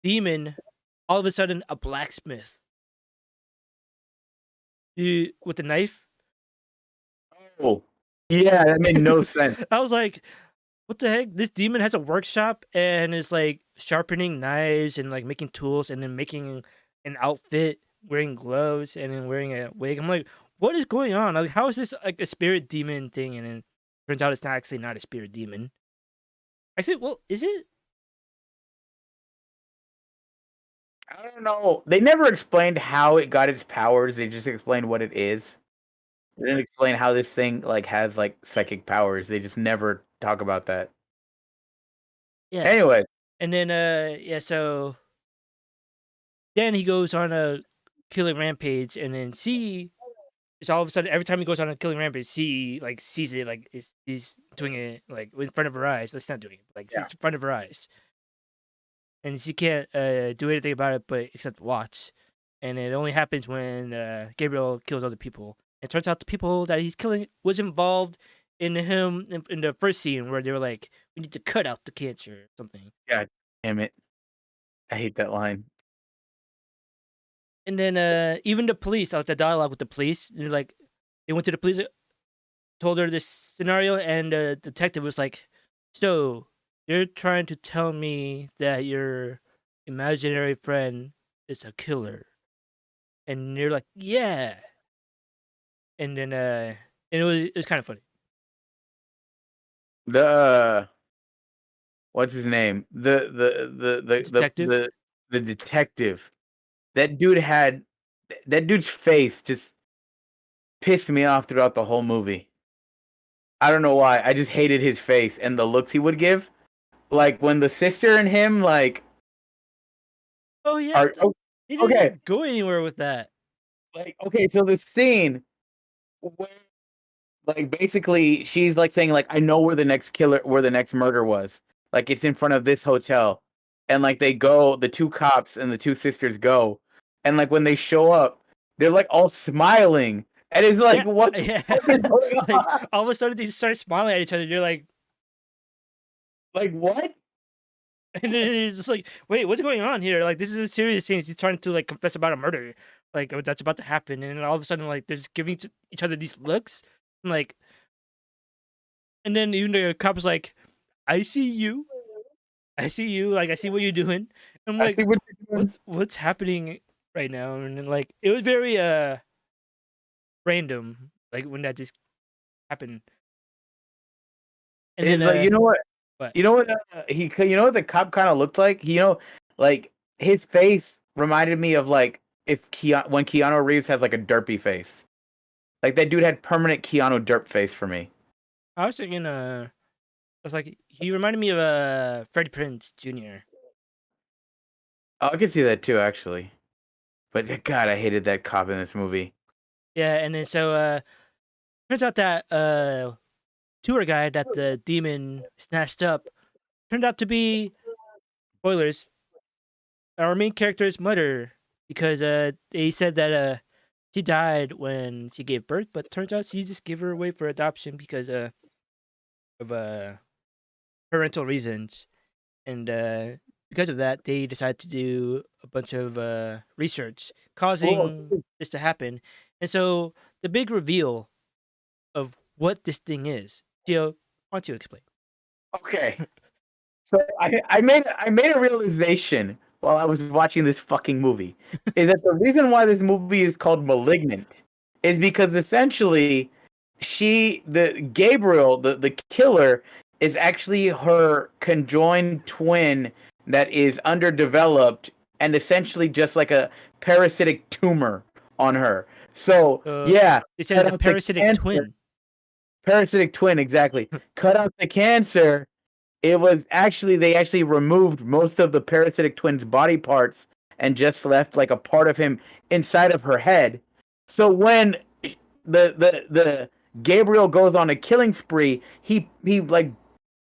demon all of a sudden a blacksmith? With a knife? oh, yeah, that made no sense. I was like, what the heck? This demon has a workshop and is like sharpening knives and like making tools and then making an outfit, wearing gloves and then wearing a wig. I'm like, what is going on? Like, how is this like a spirit demon thing? And then turns out it's not actually not a spirit demon. I said, well, is it? I don't know. They never explained how it got its powers. They just explained what it is. They didn't explain how this thing like has like psychic powers. They just never talk about that. Yeah. Anyway, And then yeah, so then he goes on a killing rampage, and then C is all of a sudden every time he goes on a killing rampage, C like sees it like he's doing it like in front of her eyes. It's not doing it, but, like yeah. sees in front of her eyes, and she can't do anything about it but except watch. And it only happens when Gabriel kills other people. It turns out the people that he's killing was involved in him in the first scene where they were like, "We need to cut out the cancer" or something. God damn it! I hate that line. And then even the police, like the dialogue with the police, they're like, they went to the police, told her this scenario, and the detective was like, "So you're trying to tell me that your imaginary friend is a killer?" And you're like, "Yeah." And then and it was kind of funny. The what's his name? Detective. The detective. That dude had that dude's face just pissed me off throughout the whole movie. I don't know why. I just hated his face and the looks he would give. Like when the sister and him like Oh yeah, are he didn't okay. go anywhere with that. Like okay, so the scene where like basically she's like saying like I know where the next murder was. Like it's in front of this hotel. And like they go, the two cops and the two sisters go. And like when they show up, they're like all smiling. And it's like Yeah, what the yeah. fuck is going Like on? all of a sudden they start smiling at each other. You're like, Like what? and then you're just like, wait, what's going on here? Like this is a serious scene. He's trying to like confess about a murder, like that's about to happen, and then all of a sudden like they're just giving each other these looks, and, like, and then even the cop's like, I see you, I see you, like I see what you're doing. I'm I like, see what you're doing. what's happening right now? And then, like it was very random, like when that just happened. And then It's like you know what? what? You know what you know what the cop kind of looked like? You know, like his face reminded me of like if when Keanu Reeves has like a derpy face. Like that dude had permanent Keanu derp face for me. I was thinking, I was like, he reminded me of Freddie Prinze Jr. Oh, I can see that too, actually. But God, I hated that cop in this movie. Yeah, and then so turns out that tour guide that the demon snatched up turned out to be, spoilers, our main character's mother, because they said that she died when she gave birth, but turns out she just gave her away for adoption because of parental reasons, and because of that they decided to do a bunch of research Well, causing this to happen. And so the big reveal of what this thing is, Gio, why don't you explain? okay. So I made a realization while I was watching this fucking movie is that the reason why this movie is called Malignant is because essentially the Gabriel the killer is actually her conjoined twin that is underdeveloped and essentially just like a parasitic tumor on her. So yeah, They said cut it's a out the parasitic cancer. twin. Parasitic twin, exactly. Cut out the cancer. It was actually they actually removed most of the parasitic twin's body parts and just left like a part of him inside of her head. So when the Gabriel goes on a killing spree, he like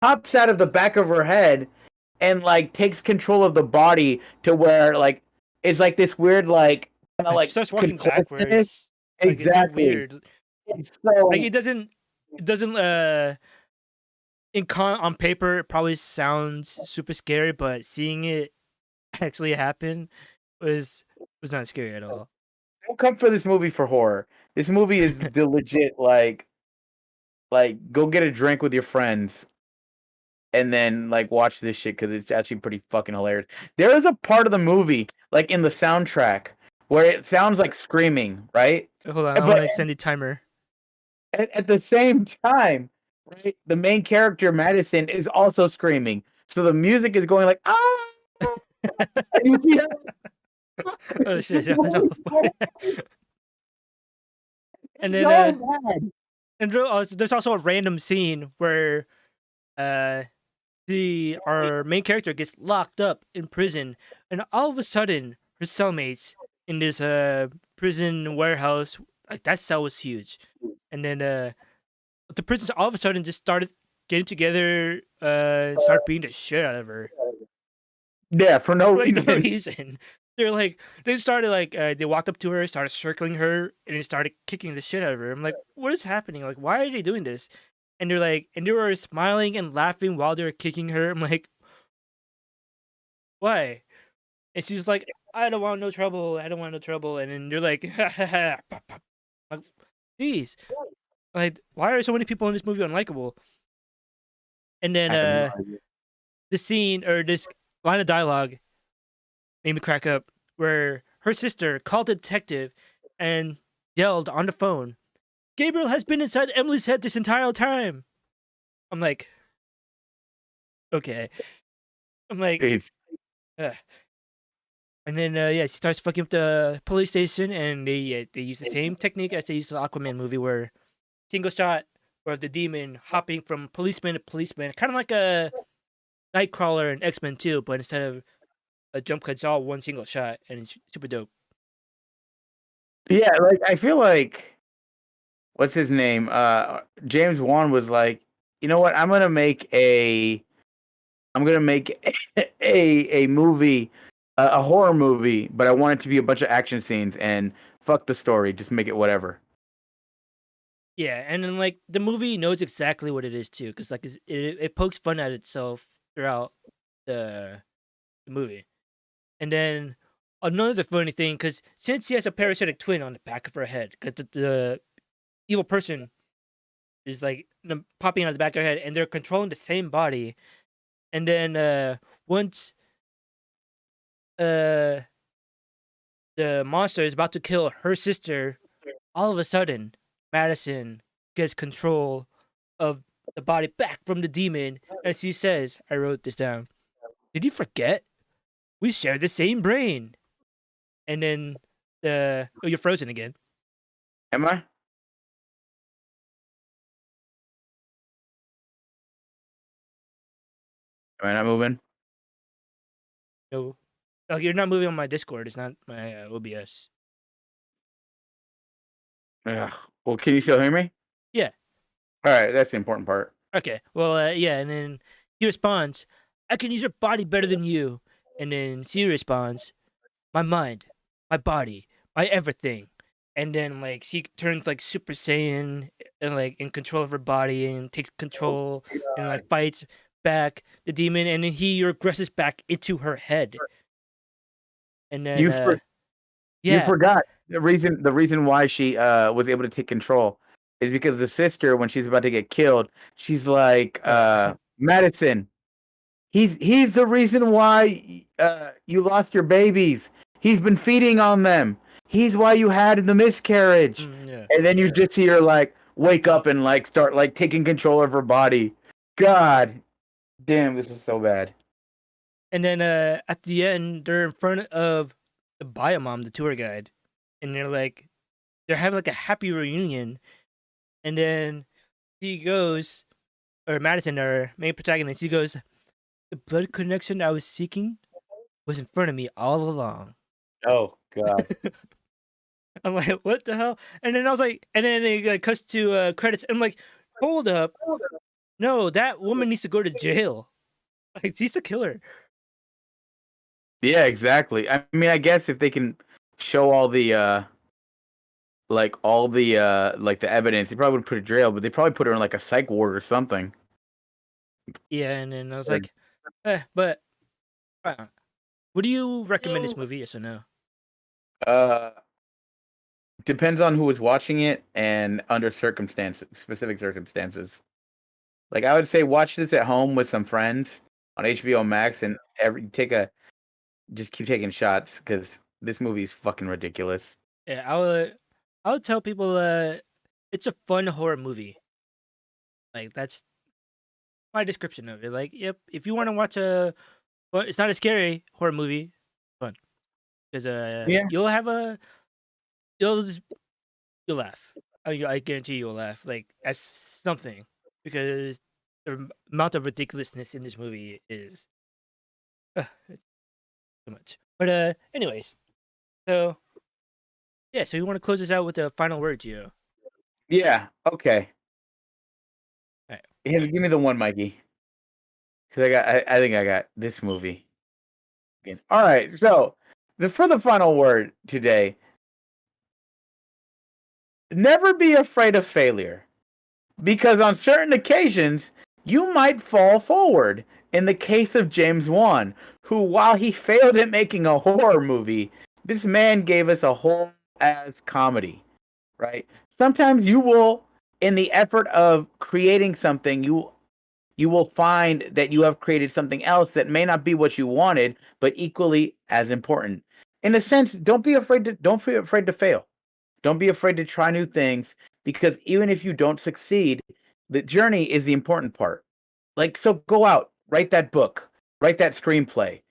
pops out of the back of her head and like takes control of the body to where like it's like this weird like kind of Like, she like starts walking contortionist. backwards. Like it's so Exactly. weird. It's Like so it doesn't on paper it probably sounds super scary, but seeing it actually happen was not scary at all. don't come for this movie for horror. This movie is the legit like go get a drink with your friends and then like watch this shit because it's actually pretty fucking hilarious. There is a part of the movie like in the soundtrack where it sounds like screaming, right? Hold on, I want But to extend the timer. at the same time, right, the main character Madison is also screaming, so the music is going like ah. You see that? Oh shit, that was awful. And then So bad. there's also a random scene where uh our main character gets locked up in prison, and all of a sudden her cellmates in this prison warehouse, like that cell was huge, and then the prisoners all of a sudden just started getting together, start beating the shit out of her Yeah, for no for like no reason. reason. They started like they walked up to her, started circling her, and they started kicking the shit out of her. I'm like, what is happening? Like, why are they doing this? And they're like, and they were smiling and laughing while they were kicking her. I'm like, why? And she's like, I don't want no trouble. I don't want no trouble. And then they're like, ha ha ha. Pop, pop. Like, jeez. Like, why are so many people in this movie unlikable? And then I have no idea. the scene or this line of dialogue made me crack up where her sister called the detective and yelled on the phone, Gabriel has been inside Emily's head this entire time. I'm like, okay. I'm like, It's ugh. And then yeah, she starts fucking up the police station, and they use the same technique as they used in the Aquaman movie, where single shot of the demon hopping from policeman to policeman, kind of like a Nightcrawler and X-Men 2, but instead of a jump cut, it's all one single shot, and it's super dope. yeah, like I feel like what's his name? James Wan was like, you know what? I'm gonna make a movie, a horror movie, but I want it to be a bunch of action scenes and fuck the story. Just make it whatever. Yeah, and then like the movie knows exactly what it is too, because like it pokes fun at itself throughout the, the movie. And then another funny thing, because since she has a parasitic twin on the back of her head, because the evil person is like popping out of the back of her head, and they're controlling the same body. And then once uh the monster is about to kill her sister, all of a sudden Madison gets control of the body back from the demon, and she says, I wrote this down. Did you forget? We share the same brain. And then oh, you're frozen again. Am I? Am I not moving? No. Oh, you're not moving on my Discord. It's not my OBS. Ugh. Well, can you still hear me? Yeah. All right, that's the important part. Okay. Well, yeah. And then he responds, I can use your body better than you. And then she responds, my mind, my body, my everything. And then like she turns like Super Saiyan and like in control of her body and takes control and like fights back the demon, and then he regresses back into her head. And then You for, you yeah. forgot the reason why she was able to take control is because the sister, when she's about to get killed, she's like, Oh. Madison, he's the reason why you lost your babies. He's been feeding on them. He's why you had the miscarriage. Yeah. And then you just see her like wake up and like start like taking control of her body. God damn, this is so bad. And then at the end, they're in front of the Biomom, the tour guide, and they're having like a happy reunion. And then he goes, or Madison, our main protagonist, he goes, the blood connection I was seeking was in front of me all along. Oh God. I'm like, what the hell? And then I was like, and then it like, cuts to credits. And I'm like, hold up, no, that woman needs to go to jail. Like, she's a killer. Yeah, exactly. I mean, I guess if they can show all the like the evidence, they probably would put her in jail, but they probably put her in like a psych ward or something. Yeah, and then I was Or, like, but would you recommend this movie? Yes or no? uh, depends on who was watching it and under specific circumstances. Like I would say, watch this at home with some friends on HBO Max, and just keep taking shots because this movie is fucking ridiculous. Yeah, I would tell people it's a fun horror movie. Like that's my description of it. Like, yep, if you want to watch a, well, it's not a scary horror movie, fun. because Yeah. you'll have a you'll just you'll laugh. I guarantee you'll laugh like at something because the amount of ridiculousness in this movie is it's too much. But anyways, so yeah, so you want to close this out with the final word, Gio? Yeah. Okay. All right. Here, give me the one, Mikey. Because I think I got this movie. All right. So for the final word today, never be afraid of failure. Because on certain occasions, you might fall forward. In the case of James Wan, who, while he failed at making a horror movie, this man gave us a whole ass comedy, right? Sometimes you will, in the effort of creating something, you will find that you have created something else that may not be what you wanted, but equally as important. In a sense, don't be afraid to fail. Don't be afraid to try new things because even if you don't succeed, the journey is the important part. Like, so go out, write that book, write that screenplay,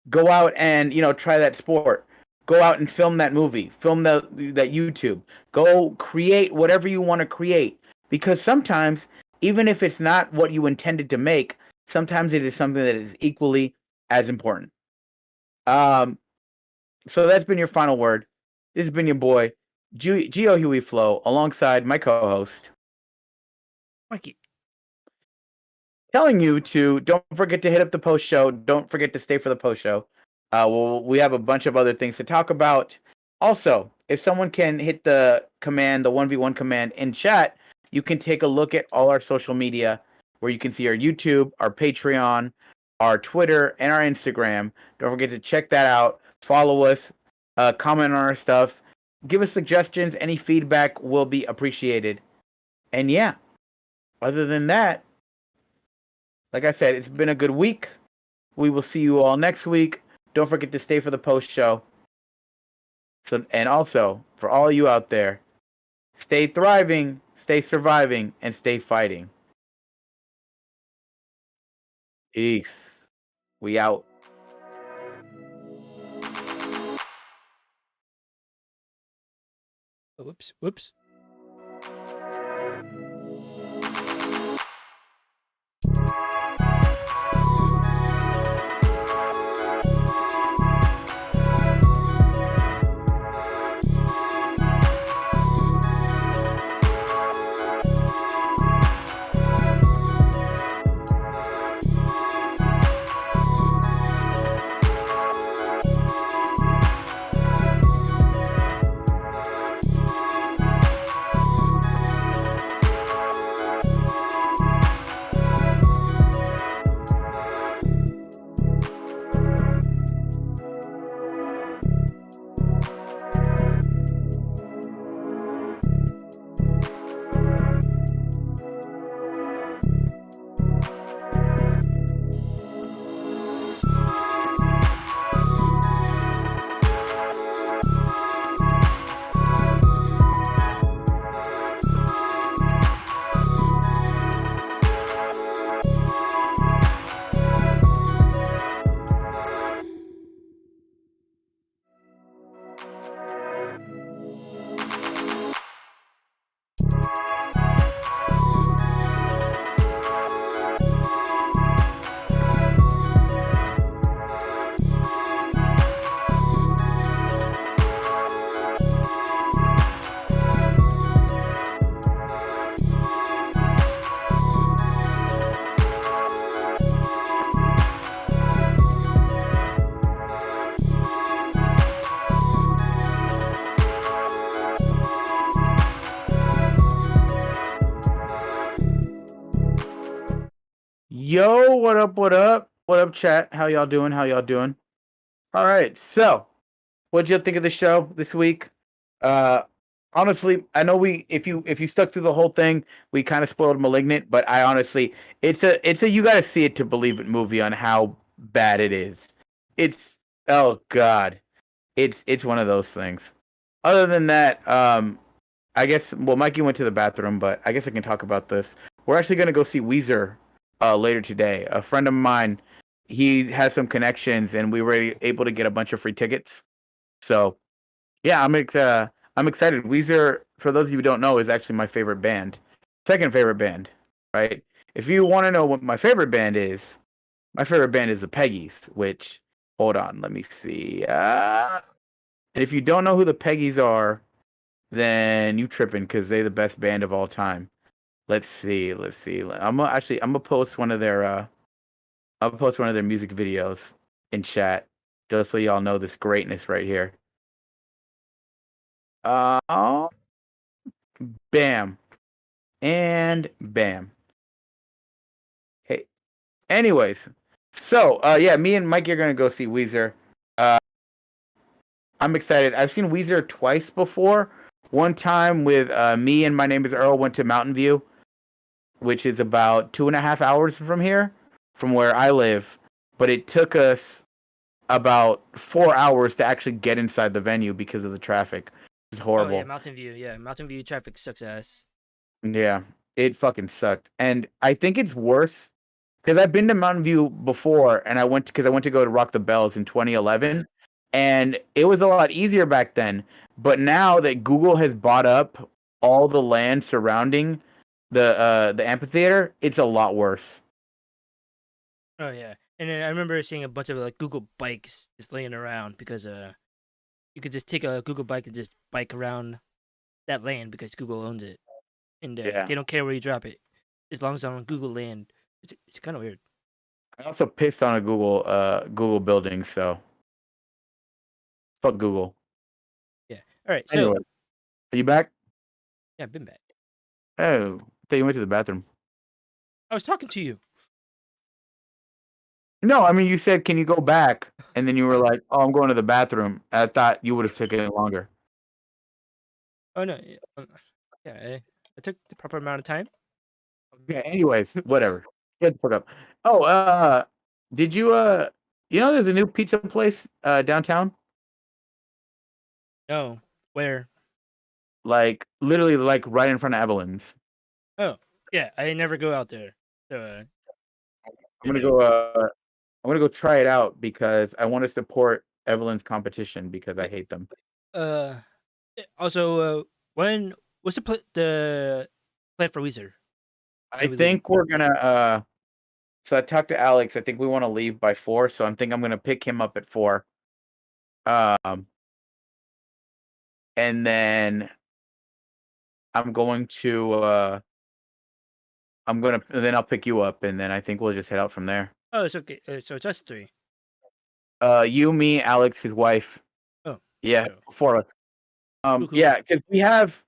go out and, try that sport, go out and film that movie, film that YouTube, go create whatever you want to create. Because sometimes, even if it's not what you intended to make, sometimes it is something that is equally as important. So that's been your final word. This has been your boy, Gio Huey Flow, alongside my co-host, Mikey. telling you to don't forget to hit up the post show. Don't forget to stay for the post show. We have a bunch of other things to talk about. Also, if someone can hit the command, the 1v1 command in chat, you can take a look at all our social media where you can see our YouTube, our Patreon, our Twitter, and our Instagram. Don't forget to check that out. Follow us, comment on our stuff, give us suggestions. Any feedback will be appreciated. And yeah, other than that, like I said, it's been a good week. We will see you all next week. Don't forget to stay for the post show. So, and also, for all you out there, stay thriving, stay surviving, and stay fighting. Peace. We out. Oh, whoops. Yo, what up, what up? What up, chat? How y'all doing? How y'all doing? All right, so what'd you think of the show this week? Honestly, I know if you stuck through the whole thing, we kind of spoiled Malignant, but I honestly, it's a you gotta see it to believe it movie on how bad it is. It's oh god, it's one of those things. Other than that, I guess Mikey went to the bathroom, but I guess I can talk about this. We're actually gonna go see Weezer later today. A friend of mine, he has some connections, and we were able to get a bunch of free tickets. So yeah, I'm excited. Weezer, for those of you who don't know, is actually my favorite band, second favorite band, right? If you want to know what my favorite band is, my favorite band is the Peggies. Which, hold on, let me see. And if you don't know who the Peggies are, then you tripping because they're the best band of all time. Let's see. Let's see. I'm gonna post one of their I'll post one of their music videos in chat just so y'all know this greatness right here. Uh, Bam and bam. Hey. Anyways, so yeah, me and Mike are gonna go see Weezer. Uh, I'm excited. I've seen Weezer twice before. One time with me and My Name Is Earl went to Mountain View, which is about 2.5 hours from here, from where I live. But it took us about 4 hours to actually get inside the venue because of the traffic. It's Oh yeah, horrible. Mountain View. Yeah, Mountain View traffic sucks ass. Yeah, it fucking sucked. And I think it's worse because I've been to Mountain View before, and I went to go to Rock the Bells in 2011, and it was a lot easier back then. But now that Google has bought up all the land surrounding the amphitheater, it's a lot worse. Oh yeah, and then I remember seeing a bunch of like Google bikes just laying around because you could just take a Google bike and just bike around that land because Google owns it, and Yeah. they don't care where you drop it as long as it's on Google land. It's kind of weird. I also pissed on a Google building, so fuck Google. Yeah. All right. So Anyway, are you back? yeah, I've been back. Oh, I thought you went to the bathroom. I was talking to you. No, I mean you said, "Can you go back?" And then you were like, "Oh, I'm going to the bathroom." I thought you would have taken it longer. Oh no. Yeah, I took the proper amount of time. Okay. Anyways, whatever. Get the fuck up. Oh, did you there's a new pizza place downtown, No. Where? like literally like right in front of Evelyn's. Oh, yeah. I never go out there. So I'm gonna go. I'm gonna go try it out because I want to support Evelyn's competition because I hate them. uh, also, when what's the plan for Weezer? I When are we leaving? think we're gonna. So I talked to Alex. I think we want to leave by 4. So I'm gonna pick him up at 4. Um, and then I'm going to. Then I'll pick you up, and then I think we'll just head out from there. Oh, it's okay. So it's us three. You, me, Alex, his wife. Oh, Yeah, oh, 4 of us. cool, cool, Yeah, cool. because we have.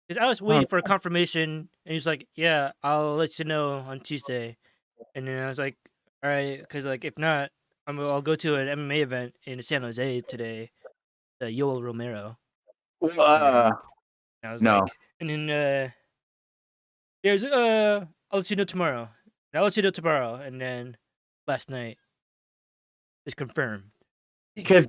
Because I was Um, waiting for a confirmation, and he's like, "Yeah, I'll let you know on Tuesday." And then I was like, "All right," because like if not, I'll go to an MMA event in San Jose today, the Yoel Romero. well, And then I was no, like, and then there's I'll let you know tomorrow. And I'll let you know tomorrow. And then last night it's confirmed. because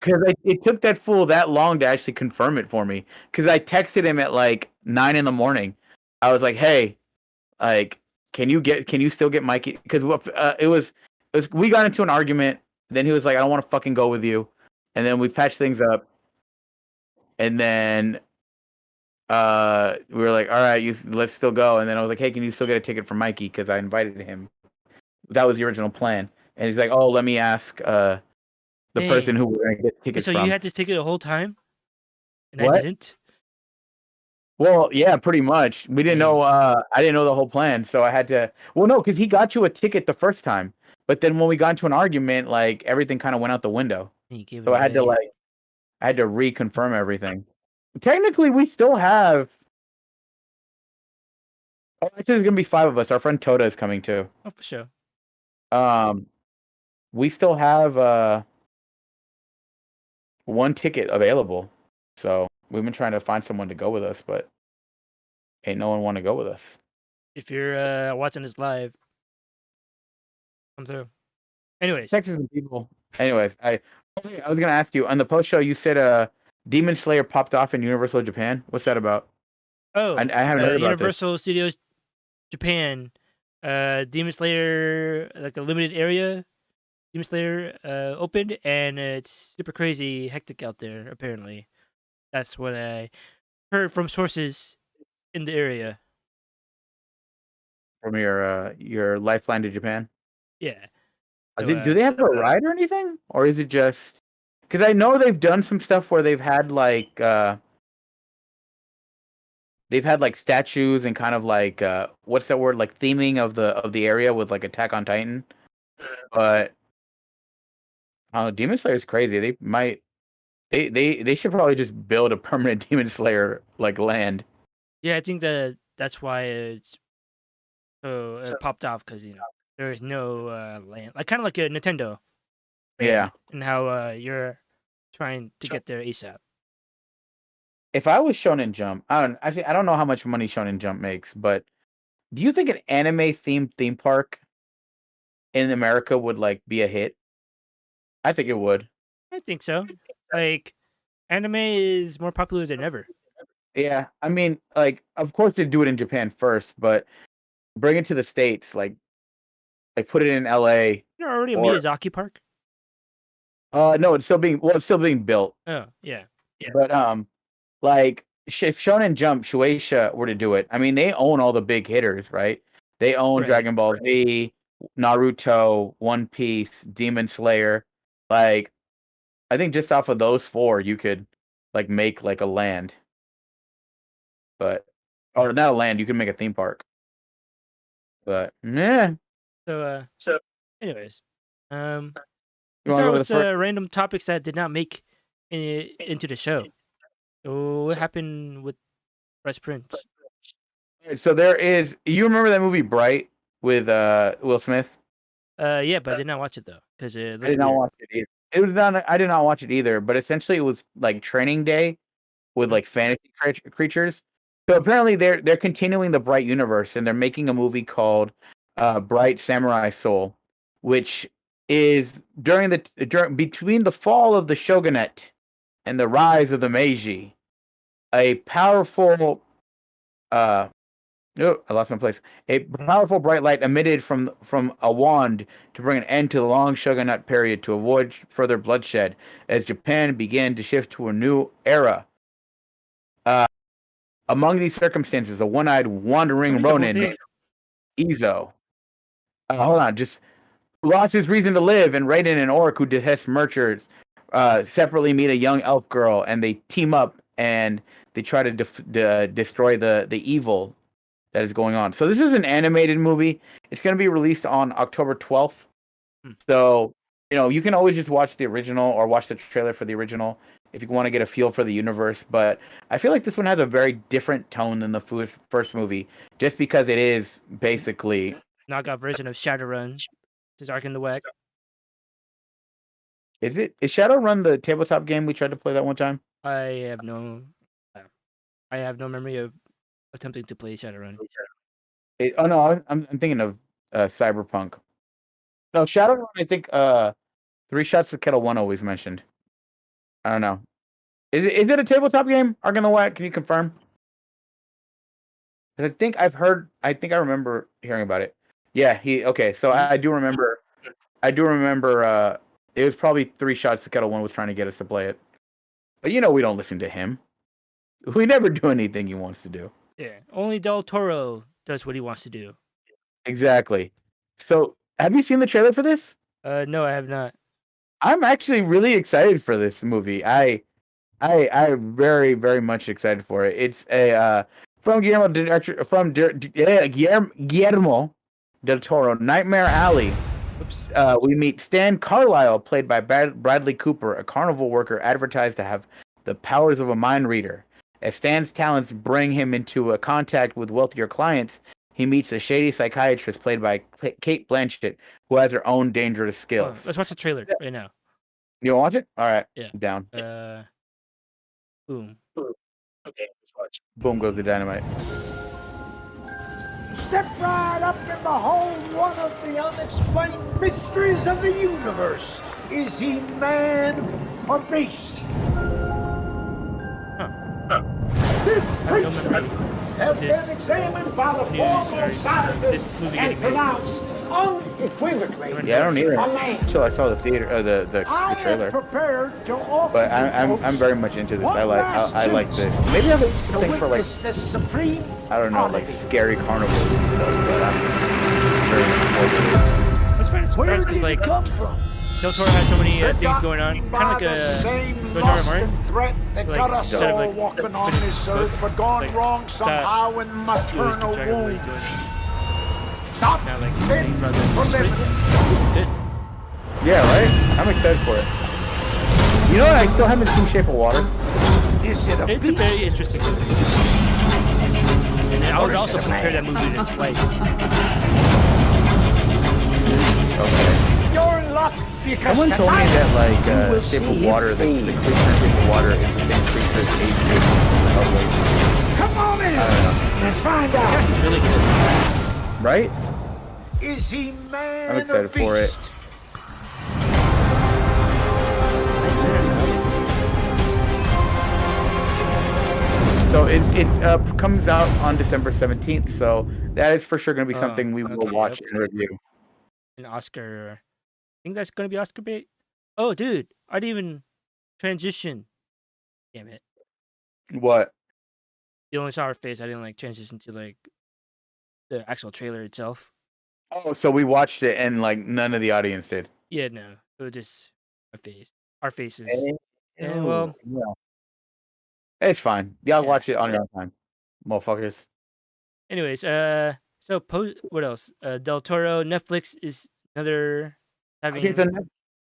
it took that fool that long to actually confirm it for me. Because I texted him at like 9 in the morning. I was like, "Hey, like, can you still get Mikey?" Because we got into an argument. Then he was like, "I don't want to fucking go with you," and then we patched things up. And then we were like, "All right, let's still go." And then I was like, "Hey, can you still get a ticket for Mikey?" Because I invited him. That was the original plan. And he's like, "Oh, let me ask the person Dang. who we're gonna get Wait, tickets so you from." had this ticket the whole time, and I What? didn't. Well, yeah, pretty much. We didn't know. Dang. I didn't know the whole plan, so I had to. Well, no, because he got you a ticket the first time, but then when we got into an argument, like everything kind of went out the window. And you gave it So away. I had to reconfirm everything. Technically, we still have. Oh, actually, there's gonna be 5 of us. Our friend Toda is coming too. Oh, for sure. Um, we still have 1 ticket available, so we've been trying to find someone to go with us, but ain't no one want to go with us. If you're watching this live, come through. Anyways, Texas and people. Anyways, I was gonna ask you on the post show. You said Demon Slayer popped off in Universal Japan. What's that about? I haven't heard about this. Universal Studios Japan, Demon Slayer, like a limited area. Demon Slayer opened, and it's super crazy hectic out there. Apparently, that's what I heard from sources in the area. From your lifeline to Japan? Yeah. So, Do they have a ride or anything, or is it just? Because I know they've done some stuff where they've had like statues and kind of like what's that word, like theming of the area with like Attack on Titan, but I don't know, Demon Slayer is crazy. They should probably just build a permanent Demon Slayer like land. yeah, I think that's why it's so popped off because there is no land, like kind of like a Nintendo Yeah. land, and how you're trying to get there ASAP. If I was Shonen Jump, I don't know how much money Shonen Jump makes, but do you think an anime themed theme park in America would like be a hit? I think it would. I think so. Like, anime is more popular than ever. Yeah, I mean, like, of course they do it in Japan first, but bring it to the States, like put it in LA You're already a or Miyazaki Park. no, it's still being built. Oh yeah, But like if Shonen Jump, Shueisha were to do it, I mean, they own all the big hitters, right? They own right. Dragon Ball Z, Naruto, One Piece, Demon Slayer. Like, I think just off of those four, you could like make like a land, but or not a land, you can make a theme park. But yeah, So anyways, you let's want to start go with with the first? random topics that did not make into the show. So what happened with Fresh Prince? So there is. You remember that movie Bright with Will Smith? Yeah, but I did not watch it though because it I looked did not weird. watch it either. It was not. I did not watch it either. But essentially, it was like Training Day with Mhm. like fantasy creatures. So apparently, they're continuing the Bright universe, and they're making a movie called Bright Samurai Soul, which is during between the fall of the shogunate and the rise of the Meiji, a powerful uh oh, I lost my place. A powerful bright light emitted from a wand to bring an end to the long shogunate period to avoid further bloodshed as Japan began to shift to a new era. Uh, Among these circumstances, a one-eyed wandering Somebody got both Ronin names. named Izo. Hold on, just lost his reason to live, and Raiden and Orc, who detest merchants, separately meet a young elf girl, and they team up and they try to destroy the evil that is going on. So this is an animated movie. It's going to be released on October 12th. Hmm. So, you can always just watch the original or watch the trailer for the original if you want to get a feel for the universe. But I feel like this one has a very different tone than the first movie, just because it is basically. Knockout version of Shadowrun. This is Ark in the Whack. Is Shadowrun the tabletop game we tried to play that one time? I have no, I have no memory of attempting to play Shadowrun. Oh no, I'm thinking of Cyberpunk. No, Shadowrun. I think Three Shots to Kettle One always mentioned. I don't know. Is it a tabletop game? Ark in the Whack? Can you confirm? 'Cause I think I remember hearing about it. Yeah, okay, so I do remember. It was probably Three Shots to Kettle One was trying to get us to play it. But we don't listen to him. We never do anything he wants to do. Yeah, only Del Toro does what he wants to do. Exactly. So, have you seen the trailer for this? No, I have not. I'm actually really excited for this movie. I'm very, very much excited for it. It's a from Guillermo del Toro, Nightmare Alley. Oops. We meet Stan Carlisle, played by Bradley Cooper, a carnival worker advertised to have the powers of a mind reader. As Stan's talents bring him into a contact with wealthier clients, he meets a shady psychiatrist played by Kate Blanchett, who has her own dangerous skills. Let's watch the trailer right now. You want to watch it? All right. Yeah. Down. Boom. Okay, let's watch. Boom goes the dynamite. Step right up in the home, one of the unexplained mysteries of the universe. Is he man or beast? This creature has been examined by the foremost scientists and pronounced unequivocally Yeah, I don't either a man. until I saw the the I am trailer. prepared to offer But you I'm very much into this. one I last like chance this. Maybe I have a to thing for like witness this supreme I don't know, like oddity. scary carnivals and stuff. But I'm very much forward to this. That's kind of Where surprised did because it like come from? Del Toro has so many things Begotten going on, by kind of like the a same George R. R. lust Martin. and threat that Like, got us instead of, all like, walking on finished this earth, books, but gone like, wrong that somehow in he always keeps maternal track of what he's womb. doing. Not Now, like, fit thinking about this, for it's living. good. Yeah, right? I'm excited for it. You know what? I still haven't seen Shape of Water. Is it a It's a beast? very interesting movie. And then I Or would is also it a compare that man? movie to its place. Okay. You're in luck because Someone told me tonight that you like will Shape see of him Water, the feed. creature in Shape of Water is the same creature as Ace of Come on in and find out. It's really good. Right? Is he man I'm excited or for it. beast? So it comes out on December 17th, so that is for sure going to be Oh, something we will okay, watch yep. and review. An Oscar. I think that's gonna be Oscar bait. Oh, dude, I didn't even transition. Damn it! What? You only saw her face. I didn't like transition to like the actual trailer itself. Oh, so we watched it and like none of the audience did. Yeah, no, it was just a face, our faces, and Ew. well, Yeah. It's fine. Y'all yeah. watch it on your own time, motherfuckers. Anyways, so what else? Del Toro, Netflix is another having. Okay, so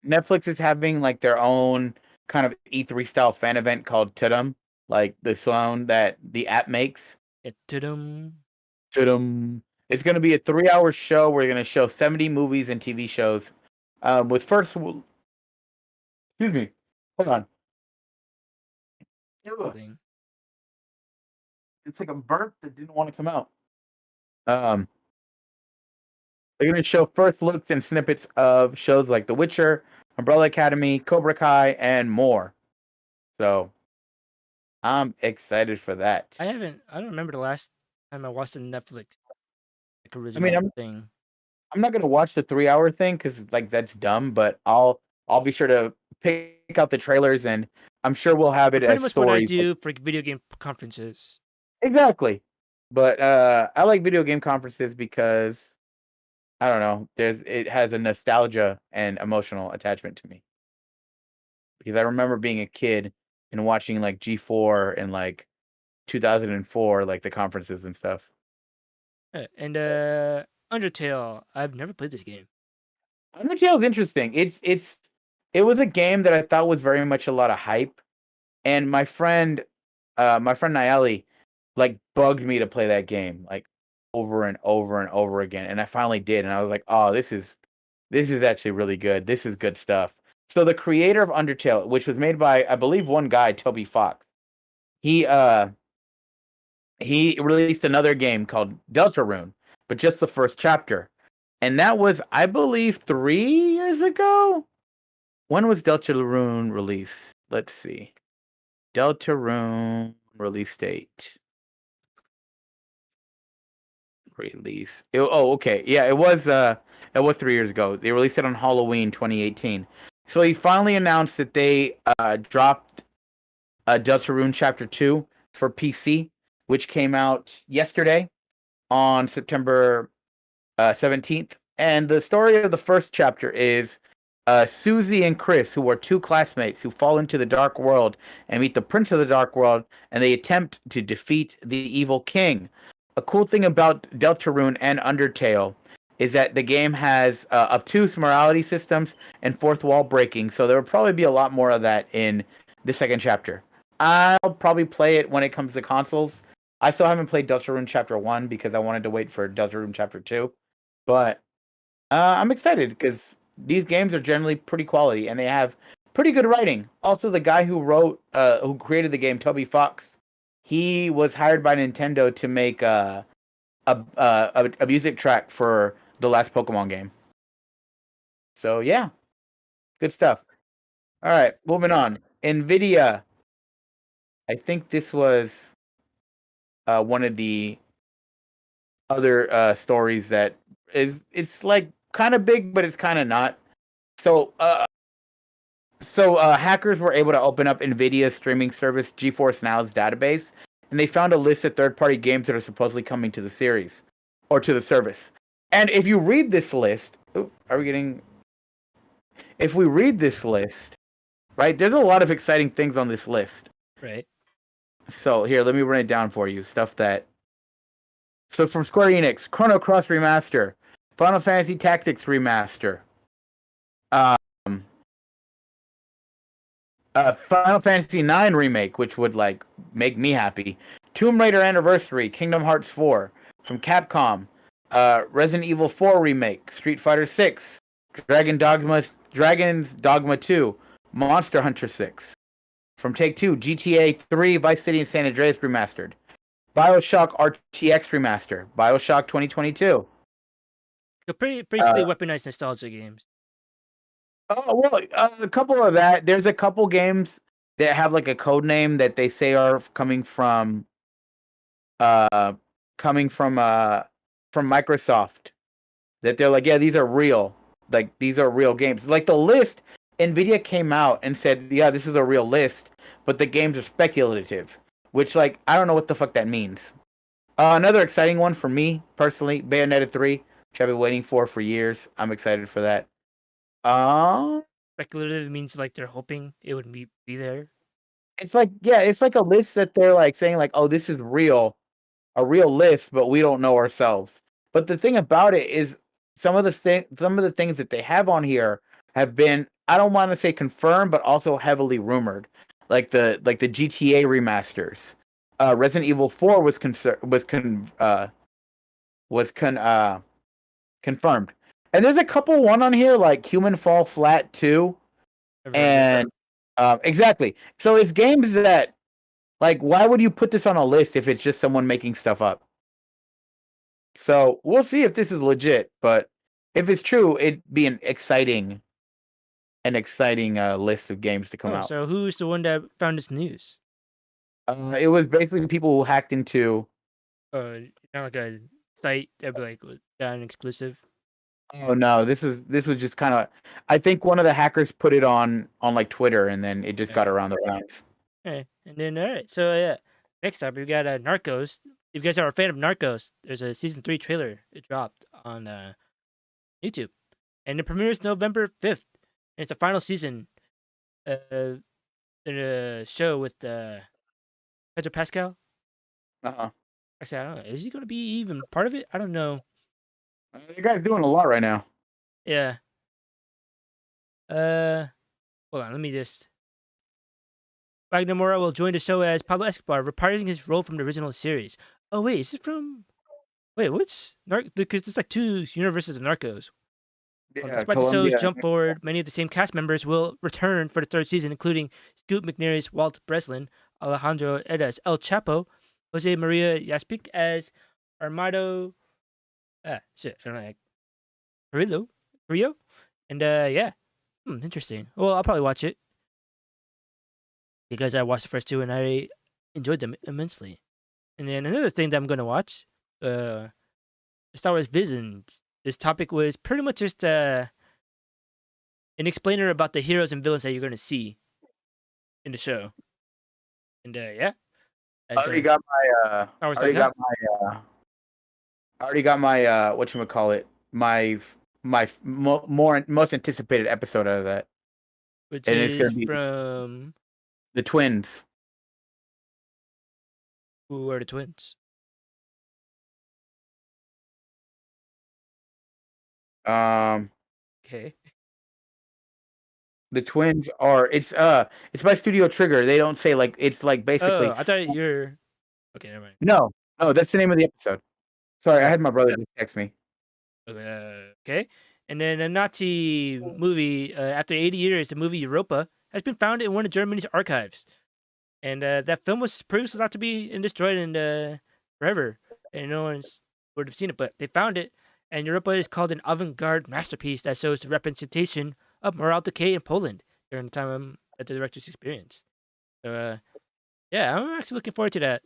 Netflix is having like their own kind of E3 style fan event called Tudum, like the sound that the app makes. Tudum. Tudum. It's going to be a 3-hour show. We're going to show 70 movies and TV shows. With first, excuse me, hold on. Ew. Thing. It's like a burp that didn't want to come out. They're going to show first looks and snippets of shows like The Witcher, Umbrella Academy, Cobra Kai, and more. So I'm excited for that. I don't remember the last time I watched a Netflix like original thing. I'm not gonna watch the 3-hour thing because like that's dumb. But I'll be sure to pick out the trailers and I'm sure we'll have it Pretty as much what I stories. do for video game conferences. Exactly. But I like video game conferences because I don't know. It has a nostalgia and emotional attachment to me. Because I remember being a kid and watching like G4 and like 2004, like the conferences and stuff. And Undertale, I've never played this game. Undertale is interesting. It was a game that I thought was very much a lot of hype, and my friend Nayeli, like bugged me to play that game like over and over and over again, and I finally did, and I was like, oh, this is actually really good. This is good stuff. So the creator of Undertale, which was made by I believe one guy, Toby Fox, he released another game called Deltarune, but just the first chapter. And that was, I believe, 3 years ago. When was Deltarune released? Let's see. Deltarune release date. Okay. Yeah, it was 3 years ago. They released it on Halloween 2018. So he finally announced that they dropped Deltarune Chapter 2 for PC, which came out yesterday on September 17th. And the story of the first chapter is Susie and Chris, who are two classmates who fall into the dark world and meet the prince of the dark world, and they attempt to defeat the evil king. A cool thing about Deltarune and Undertale is that the game has obtuse morality systems and fourth wall breaking, so there will probably be a lot more of that in the second chapter. I'll probably play it when it comes to consoles. I still haven't played Deltarune Chapter 1 because I wanted to wait for Deltarune Chapter 2. But I'm excited because these games are generally pretty quality and they have pretty good writing. Also, the guy who created the game, Toby Fox, he was hired by Nintendo to make a music track for the last Pokemon game. So yeah, good stuff. All right, moving on. Nvidia. I think this was one of the other stories that it's like kind of big, but it's kind of not. So, hackers were able to open up NVIDIA's streaming service GeForce Now's database, and they found a list of third-party games that are supposedly coming to the series or to the service. And if you read this list, if we read this list, right, there's a lot of exciting things on this list. Right. So here, let me run it down for you. So from Square Enix, Chrono Cross Remaster, Final Fantasy Tactics Remaster, Final Fantasy IX Remake, which would like make me happy, Tomb Raider Anniversary, Kingdom Hearts 4 from Capcom, Resident Evil 4 Remake, Street Fighter 6, Dragon's Dogma 2, Monster Hunter 6 from Take-Two, GTA 3, Vice City and San Andreas Remastered, BioShock RTX Remaster, BioShock 2022. So basically weaponized nostalgia games. Oh, well, a couple of that. There's a couple games that have like a code name that they say are coming from Microsoft. That they're like, yeah, these are real. Like, these are real games. Like, the list, NVIDIA came out and said, yeah, this is a real list, but the games are speculative. Which, like, I don't know what the fuck that means. Another exciting one for me, personally, Bayonetta 3, which I've been waiting for years. I'm excited for that. Speculative means like they're hoping it would be there. It's like, yeah, it's like a list that they're like saying like, oh, this is real, a real list, but we don't know ourselves. But the thing about it is some of the things that they have on here have been, I don't want to say confirmed, but also heavily rumored. Like the GTA remasters. Resident Evil 4 was confirmed. And there's a couple one on here like Human Fall Flat 2 and exactly. So it's games that, like, why would you put this on a list if it's just someone making stuff up? So we'll see if this is legit, but if it's true, it'd be an exciting list of games to come out. So who's the one that found this news? It was basically people who hacked into. Not like a site that be like an exclusive. Oh no, this was just kind of. I think one of the hackers put it on like Twitter, and then it just got around the rounds. Okay, and then all right, so yeah, next up we got Narcos. If you guys are a fan of Narcos, there's a season 3 trailer. It dropped on YouTube, and it premieres November 5th. And it's the final season. The show with Pedro Pascal. I said, I don't know. Is he going to be even part of it? I don't know. The guy's doing a lot right now. Yeah. Hold on. Let me just. Wagner Moura will join the show as Pablo Escobar, reprising his role from the original series. Oh wait, is it from? Wait, which Because there's like 2 universes of Narcos. Yeah, despite the show's jump forward, many of the same cast members will return for the 3rd season, including Scoot McNairy's Walt Breslin, Alejandro Eda as El Chapo, Jose Maria Yaspic as Armando. I don't know. Rio, and yeah, interesting. Well, I'll probably watch it because I watched the first 2 and I enjoyed them immensely. And then another thing that I'm gonna watch, Star Wars Visions. This topic was pretty much just an explainer about the heroes and villains that you're gonna see in the show. And yeah. I already got my whatchamacallit, my most anticipated episode out of that. Which is gonna be from the twins. Who are the twins? Okay. The twins are it's by Studio Trigger. They don't say like it's like basically. Oh, I thought you're okay. Never mind. No, that's the name of the episode. Sorry, I had my brother just text me. Okay, and then a Nazi movie. After 80 years, the movie Europa has been found in one of Germany's archives, and that film was previously thought to be destroyed in forever, and no one would have seen it. But they found it, and Europa is called an avant-garde masterpiece that shows the representation of moral decay in Poland during the time that the director's experience. So, yeah, I'm actually looking forward to that.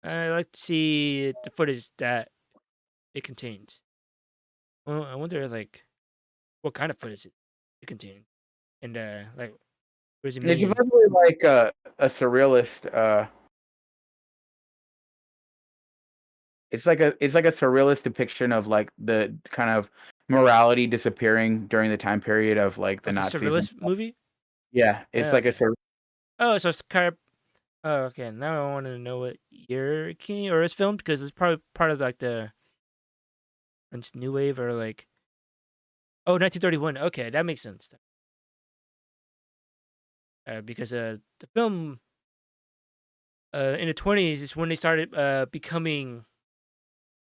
I like to see the footage that it contains. Well, I wonder, like, what kind of footage it contained, and like was it It's mean? supposedly like a surrealist. It's like a surrealist depiction of like the kind of morality disappearing during the time period of like Oh, the it's a Nazis and surrealist stuff. movie. Yeah, it's Oh, like a okay. Oh, so it's kind of. Oh, okay. Now I want to know what year it came or it's filmed because it's probably part of like the it's new wave or like 1931. Okay, that makes sense. Because the film in the 20s is when they started becoming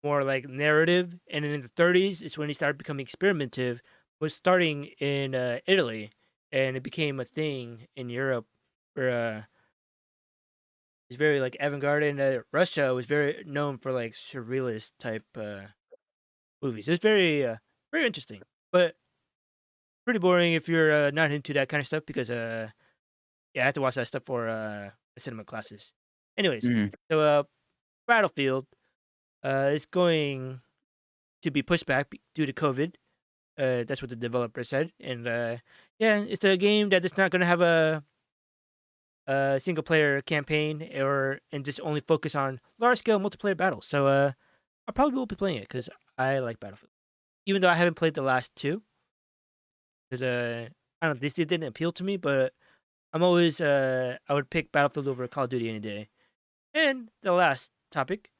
more like narrative, and then in the 30s is when they started becoming experimentative. Was starting in Italy, and it became a thing in Europe, where it's very like avant-garde, and Russia was very known for like surrealist type movies. It's very very interesting, but pretty boring if you're not into that kind of stuff because yeah, I have to watch that stuff for cinema classes. Anyways, Mm. so Battlefield is going to be pushed back due to COVID. That's what the developer said, and yeah, it's a game that is not going to have a single player campaign or and just only focus on large scale multiplayer battles. So I probably will be playing it because I like Battlefield, even though I haven't played the last two because I don't know, this didn't appeal to me, but I'm always I would pick Battlefield over Call of Duty any day. And the last topic,